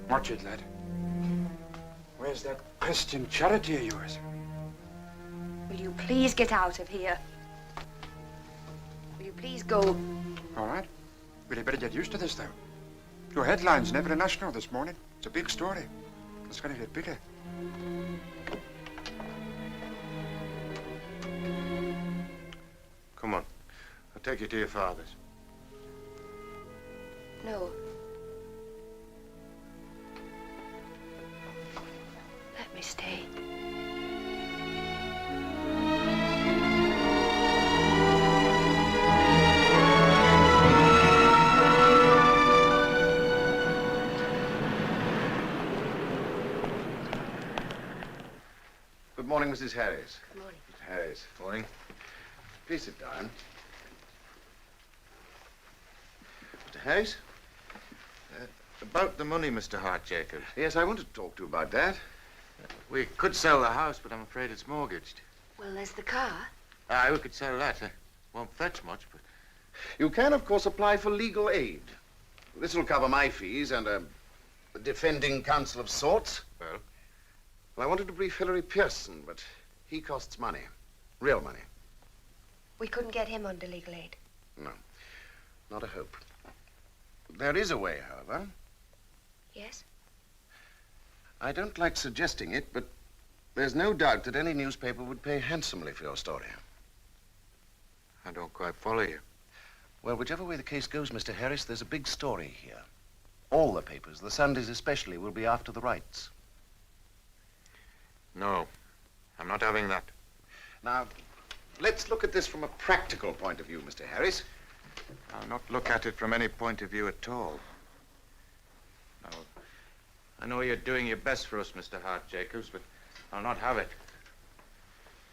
Watch it, lad. Where's that Christian charity of yours?
Will you please get out of here? Will you please go?
All right. But you better get used to this, though. Your headline's in every national this morning. It's a big story. It's going to get bigger.
Come on. I'll take you to your father's.
No. Let me stay.
Good morning, Mrs. Harris.
Good morning.
Mrs. Harris. Morning. Please sit down. Mr. Harris?
About the money, Mr. Hart-Jacobs.
Yes, I wanted to talk to you about that.
We could sell the house, but I'm afraid it's mortgaged.
Well, there's the car.
Aye, we could sell that. Won't fetch much, but...
You can, of course, apply for legal aid. This will cover my fees and a defending counsel of sorts.
Well?
Well, I wanted to brief Hilary Pearson, but he costs money. Real money.
We couldn't get him under legal aid.
No, not a hope. There is a way, however.
Yes?
I don't like suggesting it, but there's no doubt that any newspaper would pay handsomely for your story.
I don't quite follow you.
Well, whichever way the case goes, Mr. Harris, there's a big story here. All the papers, the Sundays especially, will be after the rights.
No, I'm not having that.
Now, let's look at this from a practical point of view, Mr. Harris.
I'll not look at it from any point of view at all. No, I know you're doing your best for us, Mr. Hart-Jacobs, but I'll not have it.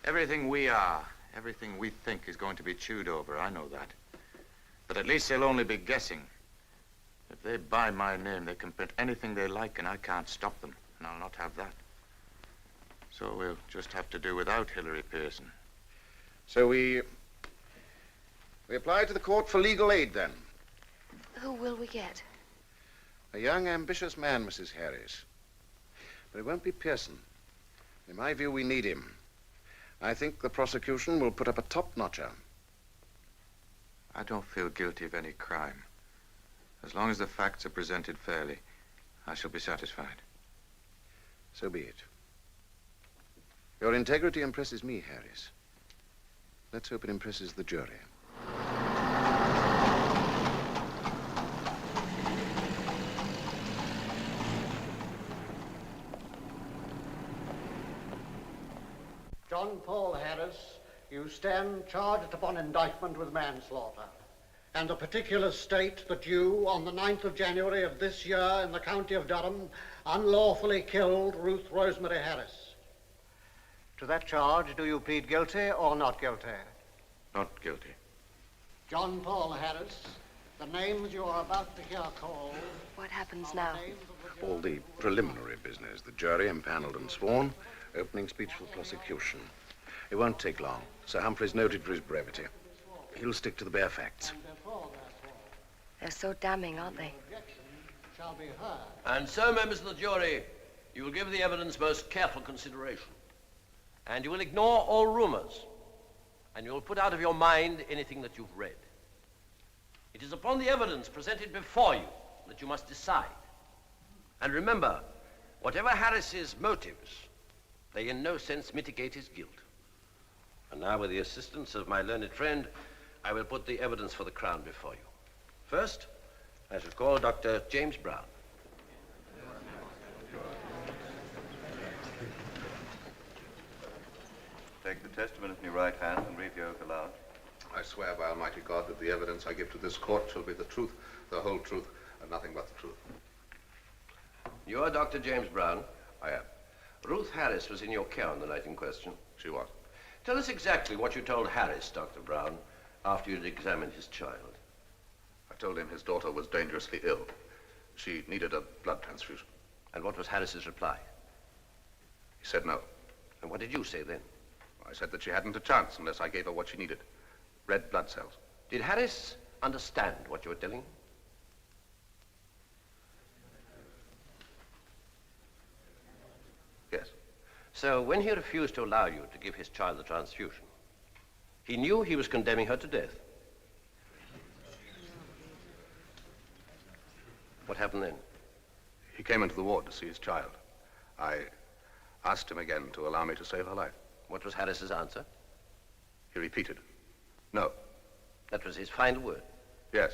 Everything we are, everything we think is going to be chewed over, I know that. But at least they'll only be guessing. If they buy my name, they can print anything they like, and I can't stop them, and I'll not have that. So we'll just have to do without Hilary Pearson.
So we apply to the court for legal aid, then.
Who will we get?
A young, ambitious man, Mrs. Harris. But it won't be Pearson. In my view, we need him. I think the prosecution will put up a top-notcher.
I don't feel guilty of any crime. As long as the facts are presented fairly, I shall be satisfied.
So be it. Your integrity impresses me, Harris. Let's hope it impresses the jury.
John Paul Harris, you stand charged upon indictment with manslaughter, and the particulars state that you, on the 9th of January of this year in the county of Durham, unlawfully killed Ruth Rosemary Harris. To that charge, do you plead guilty or not guilty?
Not guilty.
John Paul Harris, the names you are about to hear called...
What happens now?
All the preliminary business. The jury impaneled and sworn. Opening speech for the prosecution. It won't take long. Sir Humphrey's noted for his brevity. He'll stick to the bare facts.
They're so damning, aren't they?
And so, members of the jury, you will give the evidence most careful consideration. And you will ignore all rumors. And you will put out of your mind anything that you've read. It is upon the evidence presented before you that you must decide. And remember, whatever Harris's motives, they in no sense mitigate his guilt. And now, with the assistance of my learned friend, I will put the evidence for the Crown before you. First, I shall call Dr. James Brown.
Take the testament in your right hand and read the oath aloud.
I swear by Almighty God that the evidence I give to this court shall be the truth, the whole truth, and nothing but the truth.
You are Dr. James Brown?
I am.
Ruth Harris was in your care on the night in question.
She was.
Tell us exactly what you told Harris, Dr. Brown, after you'd examined his child.
I told him his daughter was dangerously ill. She needed a blood transfusion.
And what was Harris's reply?
He said no.
And what did you say then?
I said that she hadn't a chance unless I gave her what she needed. Red blood cells.
Did Harris understand what you were telling him?
Yes.
So when he refused to allow you to give his child the transfusion, he knew he was condemning her to death. What happened then?
He came into the ward to see his child. I asked him again to allow me to save her life.
What was Harris's answer?
He repeated, no.
That was his final word?
Yes.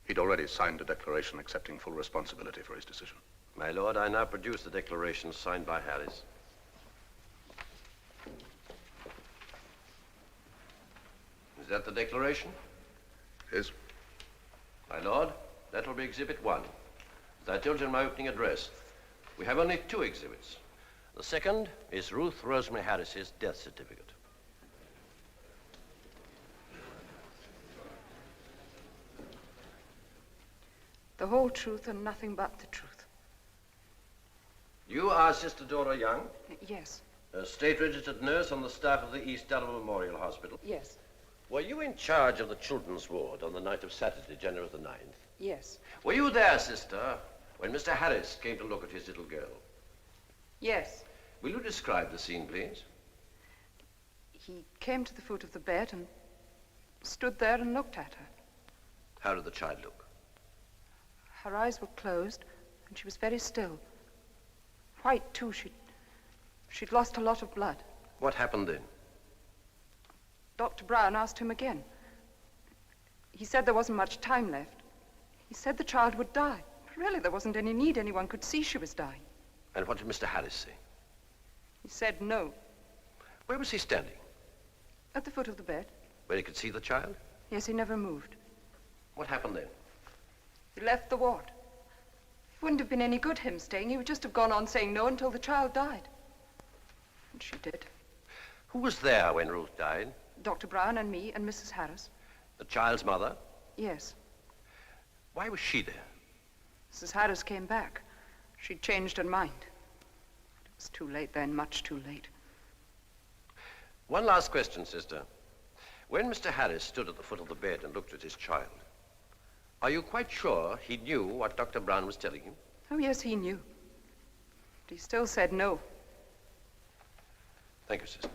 He'd already signed a declaration accepting full responsibility for his decision.
My lord, I now produce the declaration signed by Harris. Is that the declaration?
It is.
My lord, that will be Exhibit 1. As I told you in my opening address, we have only 2 exhibits. The second is Ruth Rosemary Harris's death certificate.
The whole truth and nothing but the truth.
You are Sister Dora Young,
Yes,
a state-registered nurse on the staff of the East Durham Memorial Hospital.
yes,
Were you in charge of the children's ward on the night of Saturday, January the 9th?
yes,
Were you there, sister, when Mr. Harris came to look at his little girl?
yes.
Will you describe the scene, please?
He came to the foot of the bed and stood there and looked at her.
How did the child look?
Her eyes were closed and she was very still. White, too. She'd lost a lot of blood.
What happened then?
Dr. Brown asked him again. He said there wasn't much time left. He said the child would die. Really, there wasn't any need. Anyone could see she was dying.
And what did Mr. Harris say?
He said no.
Where was he standing?
At the foot of the bed.
Where he could see the child?
Yes, he never moved.
What happened then?
He left the ward. It wouldn't have been any good him staying. He would just have gone on saying no until the child died. And she did.
Who was there when Ruth died?
Dr. Brown and me and Mrs. Harris.
The child's mother?
Yes.
Why was she there?
Mrs. Harris came back. She'd changed her mind. It was too late then, much too late.
One last question, sister. When Mr. Harris stood at the foot of the bed and looked at his child, are you quite sure he knew what Dr. Brown was telling him?
Oh, yes, he knew. But he still said no.
Thank you, sister.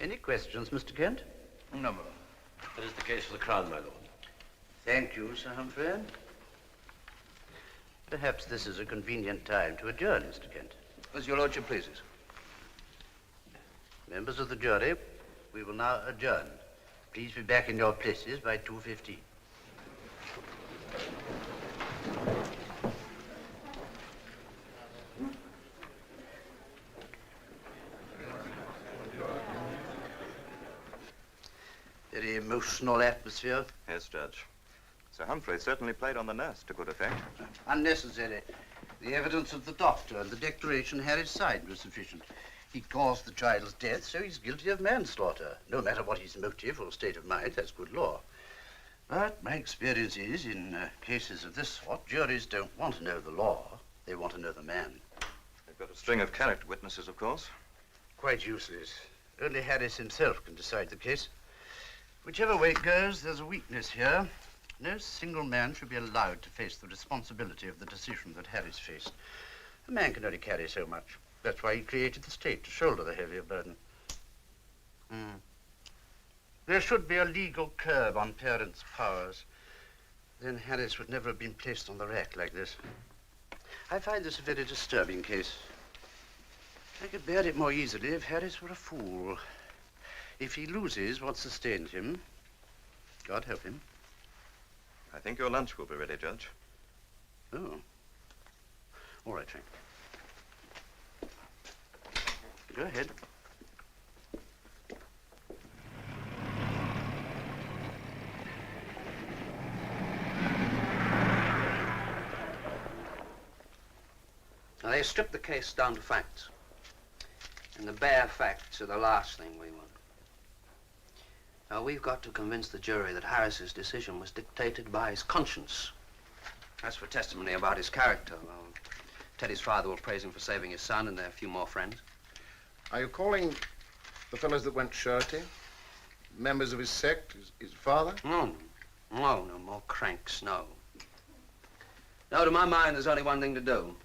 Any questions, Mr. Kent?
No, more. That is the case for the Crown, my lord.
Thank you, Sir Humphrey. Perhaps this is a convenient time to adjourn, Mr. Kent.
As your lordship pleases.
Members of the jury, we will now adjourn. Please be back in your places by 2:15. Very emotional atmosphere.
Yes, Judge. Sir Humphrey certainly played on the nurse to good effect.
Unnecessary. The evidence of the doctor and the declaration Harris signed was sufficient. He caused the child's death, so he's guilty of manslaughter. No matter what his motive or state of mind, that's good law. But my experience is, in cases of this sort, juries don't want to know the law. They want to know the man.
They've got a string of character witnesses, of course.
Quite useless. Only Harris himself can decide the case. Whichever way it goes, there's a weakness here. No single man should be allowed to face the responsibility of the decision that Harris faced. A man can only carry so much. That's why he created the state, to shoulder the heavier burden. There should be a legal curb on parents' powers. Then Harris would never have been placed on the rack like this. I find this a very disturbing case. I could bear it more easily if Harris were a fool. If he loses what sustained him, God help him.
I think your lunch will be ready, Judge.
Oh. All right, Frank. Go ahead. They strip the case down to facts. And the bare facts are the last thing we want. Now, we've got to convince the jury that Harris's decision was dictated by his conscience. As for testimony about his character, well, Teddy's father will praise him for saving his son, and there are a few more friends.
Are you calling the fellows that went surety members of his sect, his father?
No, more cranks, no. No, to my mind, there's only one thing to do.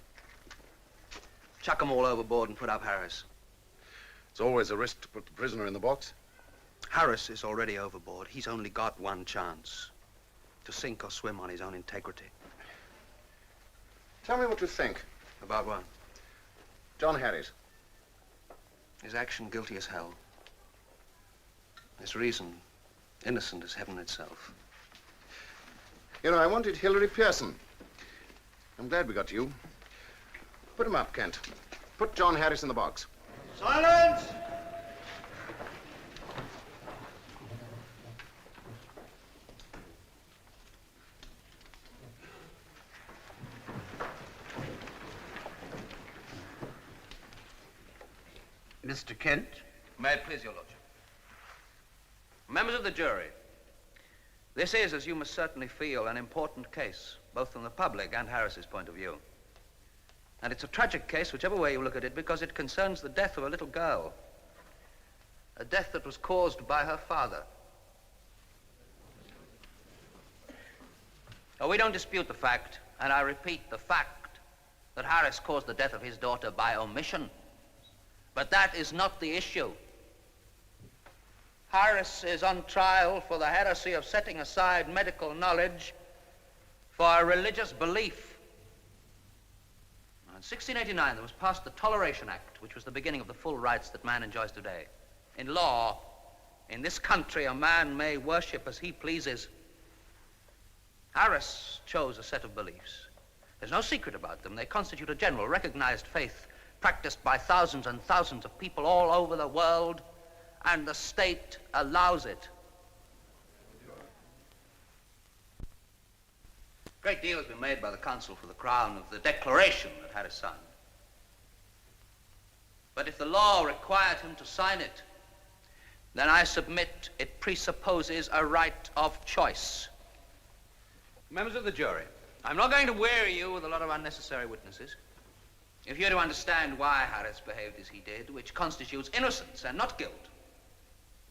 Chuck them all overboard and put up Harris.
It's always a risk to put the prisoner in the box.
Harris is already overboard. He's only got one chance. To sink or swim on his own integrity.
Tell me what you think.
About what?
John Harris.
His action guilty as hell. His reason innocent as heaven itself.
You know, I wanted Hilary Pearson. I'm glad we got you. Put him up, Kent. Put John Harris in the box.
Silence!
Mr. Kent?
May it please your lordship. Members of the jury, this is, as you must certainly feel, an important case, both from the public and Harris's point of view. And it's a tragic case, whichever way you look at it, because it concerns the death of a little girl. A death that was caused by her father. Oh, we don't dispute the fact, and I repeat the fact, that Harris caused the death of his daughter by omission. But that is not the issue. Harris is on trial for the heresy of setting aside medical knowledge for a religious belief. In 1689, there was passed the Toleration Act, which was the beginning of the full rights that man enjoys today. In law, in this country, a man may worship as he pleases. Harris chose a set of beliefs. There's no secret about them. They constitute a general, recognized faith practiced by thousands and thousands of people all over the world, and the state allows it. A great deal has been made by the counsel for the Crown of the declaration that Harris signed. But if the law required him to sign it, then I submit it presupposes a right of choice. Members of the jury, I'm not going to weary you with a lot of unnecessary witnesses. If you're to understand why Harris behaved as he did, which constitutes innocence and not guilt,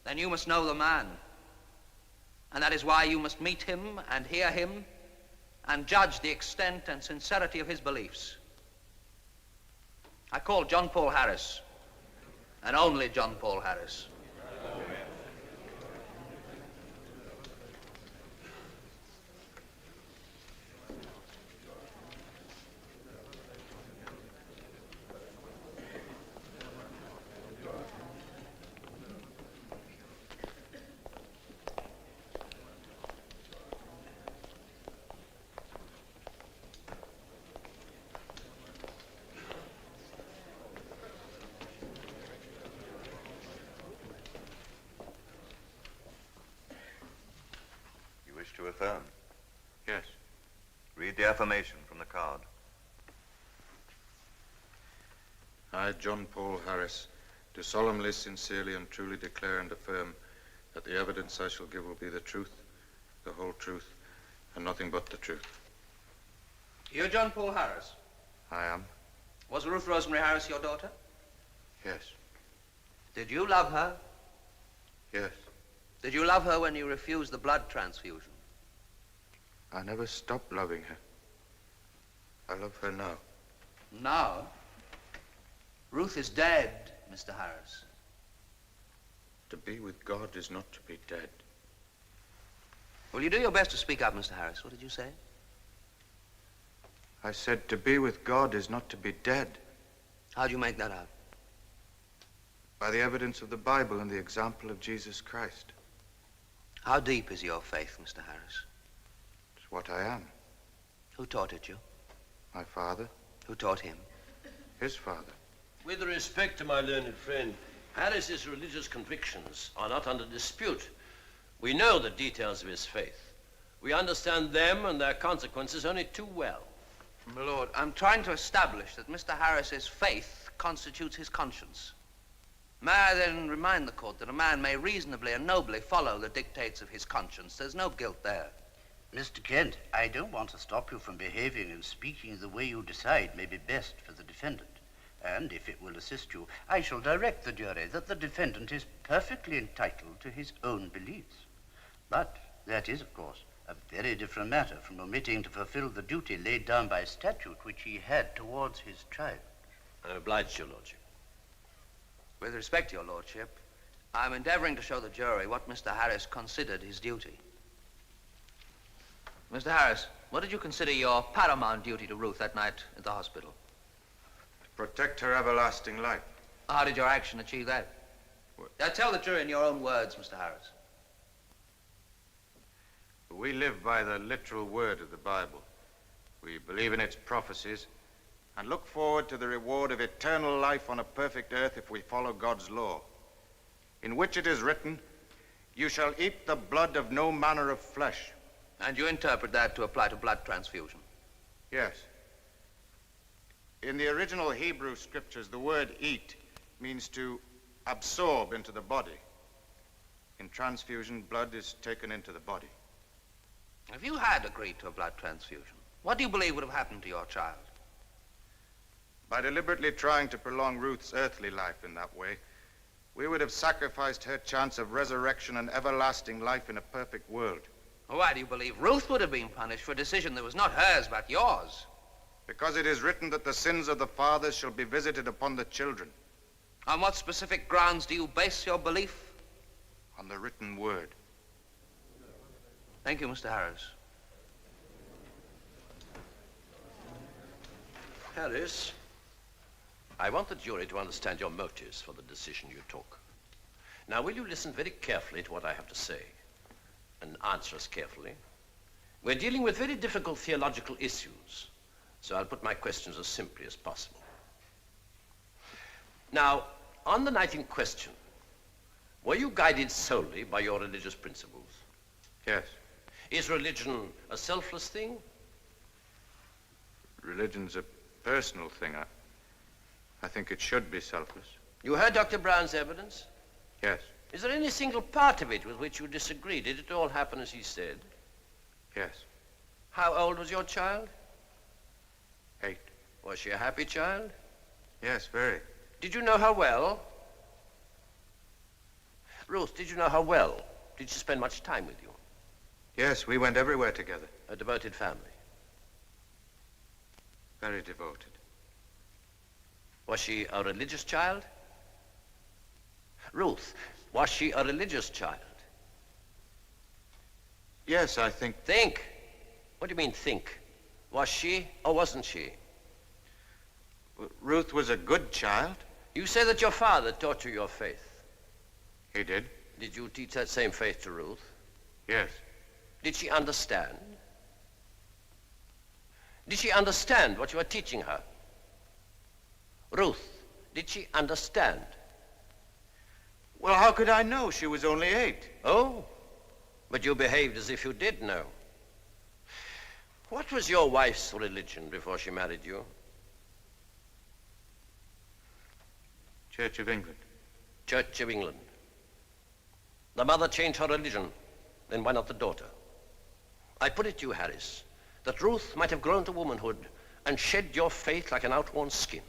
then you must know the man. And that is why you must meet him and hear him and judge the extent and sincerity of his beliefs. I call John Paul Harris, and only John Paul Harris.
To affirm?
Yes.
Read the affirmation from the card.
I, John Paul Harris, do solemnly, sincerely, and truly declare and affirm that the evidence I shall give will be the truth, the whole truth, and nothing but the truth.
You're John Paul Harris?
I am.
Was Ruth Rosemary Harris your daughter?
Yes.
Did you love her?
Yes.
Did you love her when you refused the blood transfusion?
I never stopped loving her. I love her now.
Now? Ruth is dead, Mr. Harris.
To be with God is not to be dead.
Will you do your best to speak up, Mr. Harris? What did you say?
I said to be with God is not to be dead.
How'd you make that out?
By the evidence of the Bible and the example of Jesus Christ.
How deep is your faith, Mr. Harris?
It's what I am.
Who taught it you?
My father.
Who taught him?
His father.
With respect to my learned friend, Harris's religious convictions are not under dispute. We know the details of his faith. We understand them and their consequences only too well.
My lord, I'm trying to establish that Mr. Harris's faith constitutes his conscience. May I then remind the court that a man may reasonably and nobly follow the dictates of his conscience. There's no guilt there.
Mr. Kent, I don't want to stop you from behaving and speaking the way you decide may be best for the defendant. And if it will assist you, I shall direct the jury that the defendant is perfectly entitled to his own beliefs. But that is, of course, a very different matter from omitting to fulfill the duty laid down by statute which he had towards his child.
I'm obliged, Your Lordship.
With respect to your lordship, I'm endeavoring to show the jury what Mr. Harris considered his duty. Mr. Harris, what did you consider your paramount duty to Ruth that night at the hospital?
To protect her everlasting life.
How did your action achieve that? Now tell the jury in your own words, Mr. Harris.
We live by the literal word of the Bible. We believe in its prophecies and look forward to the reward of eternal life on a perfect earth if we follow God's law, in which it is written, "You shall eat the blood of no manner of flesh."
And you interpret that to apply to blood transfusion?
Yes. In the original Hebrew scriptures, the word eat means to absorb into the body. In transfusion, blood is taken into the body.
If you had agreed to a blood transfusion, what do you believe would have happened to your child?
By deliberately trying to prolong Ruth's earthly life in that way, we would have sacrificed her chance of resurrection and everlasting life in a perfect world.
Why do you believe Ruth would have been punished for a decision that was not hers but yours?
Because it is written that the sins of the fathers shall be visited upon the children.
On what specific grounds do you base your belief?
On the written word.
Thank you, Mr. Harris.
Harris, I want the jury to understand your motives for the decision you took. Now, will you listen very carefully to what I have to say and answer us carefully? We're dealing with very difficult theological issues, so I'll put my questions as simply as possible. Now, on the night in question, were you guided solely by your religious principles?
Yes.
Is religion a selfless thing?
Religion's a personal thing. I think it should be selfless.
You heard Dr. Brown's evidence?
Yes.
Is there any single part of it with which you disagree? Did it all happen as he said?
Yes.
How old was your child?
8.
Was she a happy child?
Yes, very.
Did you know her well? Ruth, did you know her well? Did she spend much time with you?
Yes, we went everywhere together.
A devoted family.
Very devoted.
Was she a religious child? Ruth, was she a religious child?
Yes, I think.
Think? What do you mean, think? Was she or wasn't she?
Ruth was a good child.
You say that your father taught you your faith.
He did.
Did you teach that same faith to Ruth?
Yes.
Did she understand? Did she understand what you were teaching her? Ruth, did she understand?
Well, how could I know? She was only 8.
Oh, but you behaved as if you did know. What was your wife's religion before she married you?
Church of England.
Church of England. The mother changed her religion, then why not the daughter? I put it to you, Harris, that Ruth might have grown to womanhood and shed your faith like an outworn skin.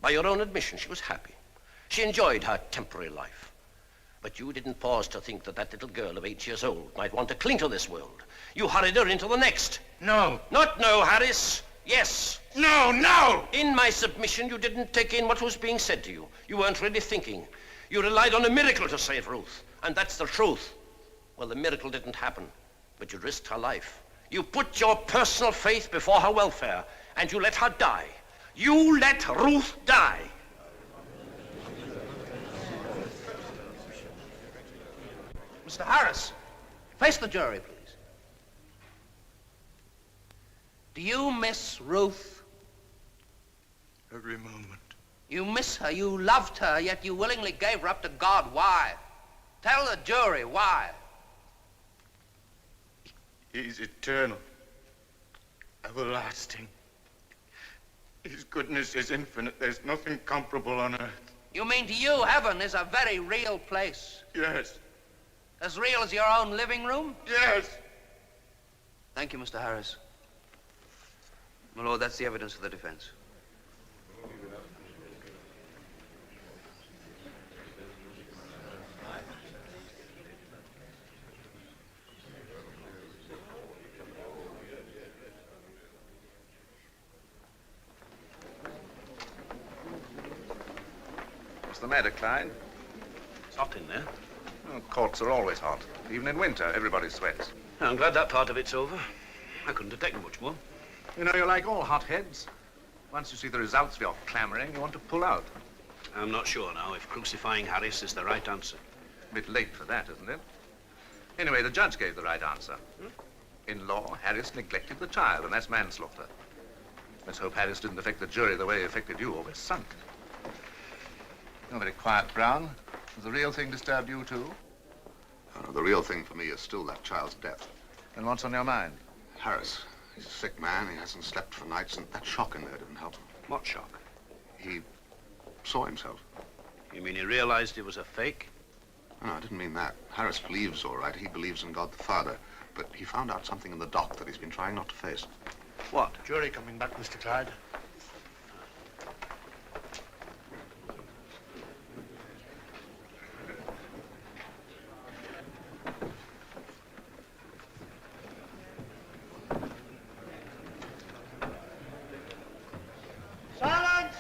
By your own admission, she was happy. She enjoyed her temporary life. But you didn't pause to think that that little girl of 8 years old might want to cling to this world. You hurried her into the next.
No.
Not no, Harris. Yes.
No, no!
In my submission, you didn't take in what was being said to you. You weren't really thinking. You relied on a miracle to save Ruth, and that's the truth. Well, the miracle didn't happen, but you risked her life. You put your personal faith before her welfare, and you let her die. You let Ruth die.
Mr. Harris, face the jury, please. Do you miss Ruth?
Every moment.
You miss her, you loved her, yet you willingly gave her up to God. Why? Tell the jury why.
He's eternal, everlasting. His goodness is infinite. There's nothing comparable on earth.
You mean to you, heaven is a very real place?
Yes.
As real as your own living room?
Yes.
Thank you, Mr. Harris. My lord, that's the evidence of the defense.
What's the matter, Clyde?
It's hot in there.
Well, courts are always hot. Even in winter, everybody sweats.
I'm glad that part of it's over. I couldn't have taken much more.
You know, you're like all hotheads. Once you see the results of your clamoring, you want to pull out.
I'm not sure now if crucifying Harris is the right answer.
A bit late for that, isn't it? Anyway, the judge gave the right answer. In law, Harris neglected the child, and that's manslaughter. Let's hope Harris didn't affect the jury the way he affected you, or we're sunk. You're very quiet, Brown. Has the real thing disturbed you, too?
The real thing for me is still that child's death.
And what's on your mind?
Harris. He's a sick man. He hasn't slept for nights, and that shock in there didn't help him.
What shock?
He saw himself.
You mean he realized it was a fake?
No, I didn't mean that. Harris believes, all right. He believes in God the Father. But he found out something in the dock that he's been trying not to face.
What?
Jury coming back, Mr. Clyde.
Silence!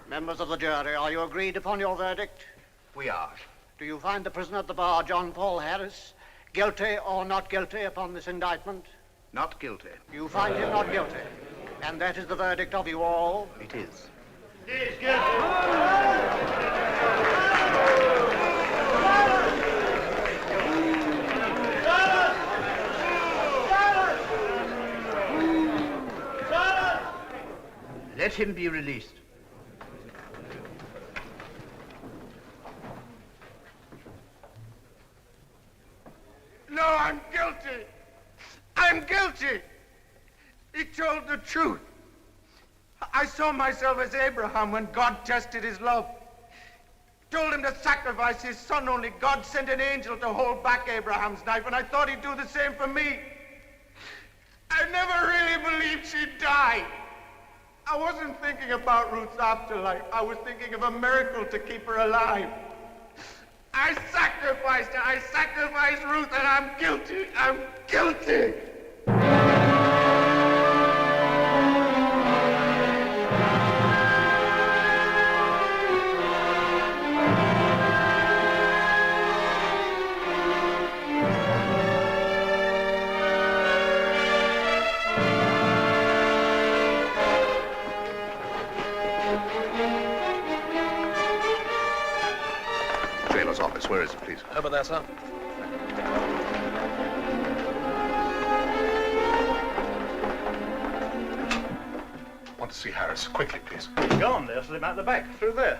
Members of the jury, are you agreed upon your verdict?
We are.
Do you find the prisoner at the bar, John Paul Harris, guilty or not guilty upon this indictment?
Not guilty.
You find him not guilty. And that is the verdict of you all?
It is. Let him be released.
No, I'm guilty. I'm guilty. He told the truth. I saw myself as Abraham when God tested his love. Told him to sacrifice his son, only God sent an angel to hold back Abraham's knife, and I thought he'd do the same for me. I never really believed she'd die. I wasn't thinking about Ruth's afterlife. I was thinking of a miracle to keep her alive. I sacrificed her. I sacrificed Ruth, and I'm guilty. I'm guilty.
Jailer's office. Where is it, please?
Over there, sir.
Want to see Harris. Quickly, please.
Go on there, slip out the back, through there.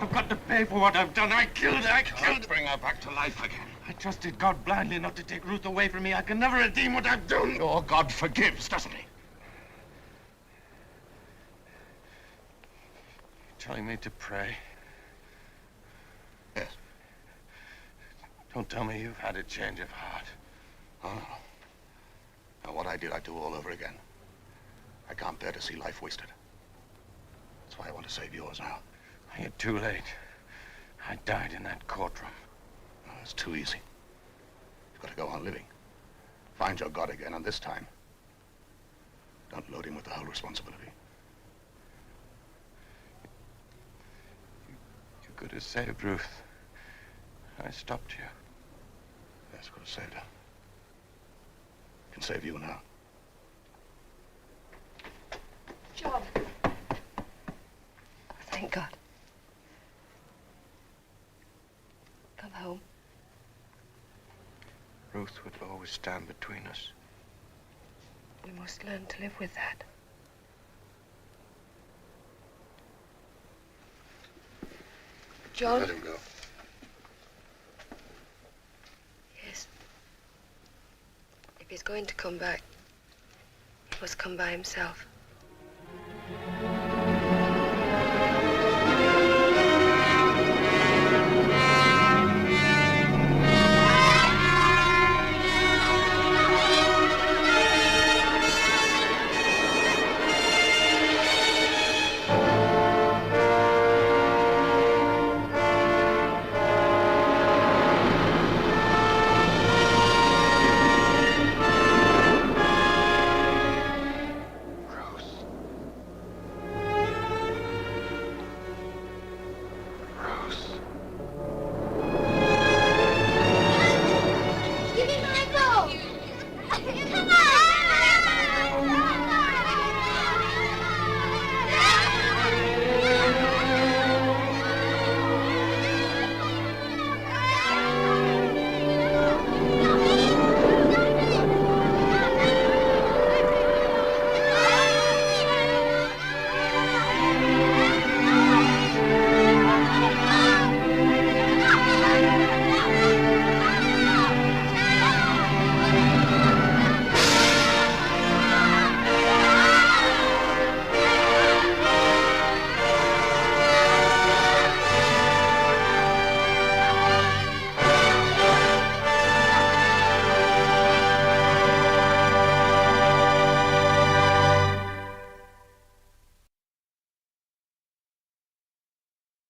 I've got to pay for what I've done. I killed her. I killed her.
Bring her back to life again.
I trusted God blindly not to take Ruth away from me. I can never redeem what I've done.
Your God forgives, doesn't he?
Telling me to pray.
Yes.
Don't tell me you've had a change of heart.
Oh, no. Now, what I did, I'd do all over again. I can't bear to see life wasted. That's why I want to save yours now.
You're too late.
I died in that courtroom.
No, it's too easy. You've got to go on living. Find your God again, and this time, don't load him with the whole responsibility.
You could have saved Ruth. I stopped you.
Yes, could have saved her. Can save you now.
John. Thank God. Come home.
Ruth would always stand between us.
We must learn to live with that. John?
Let him go.
Yes. If he's going to come back, he must come by himself.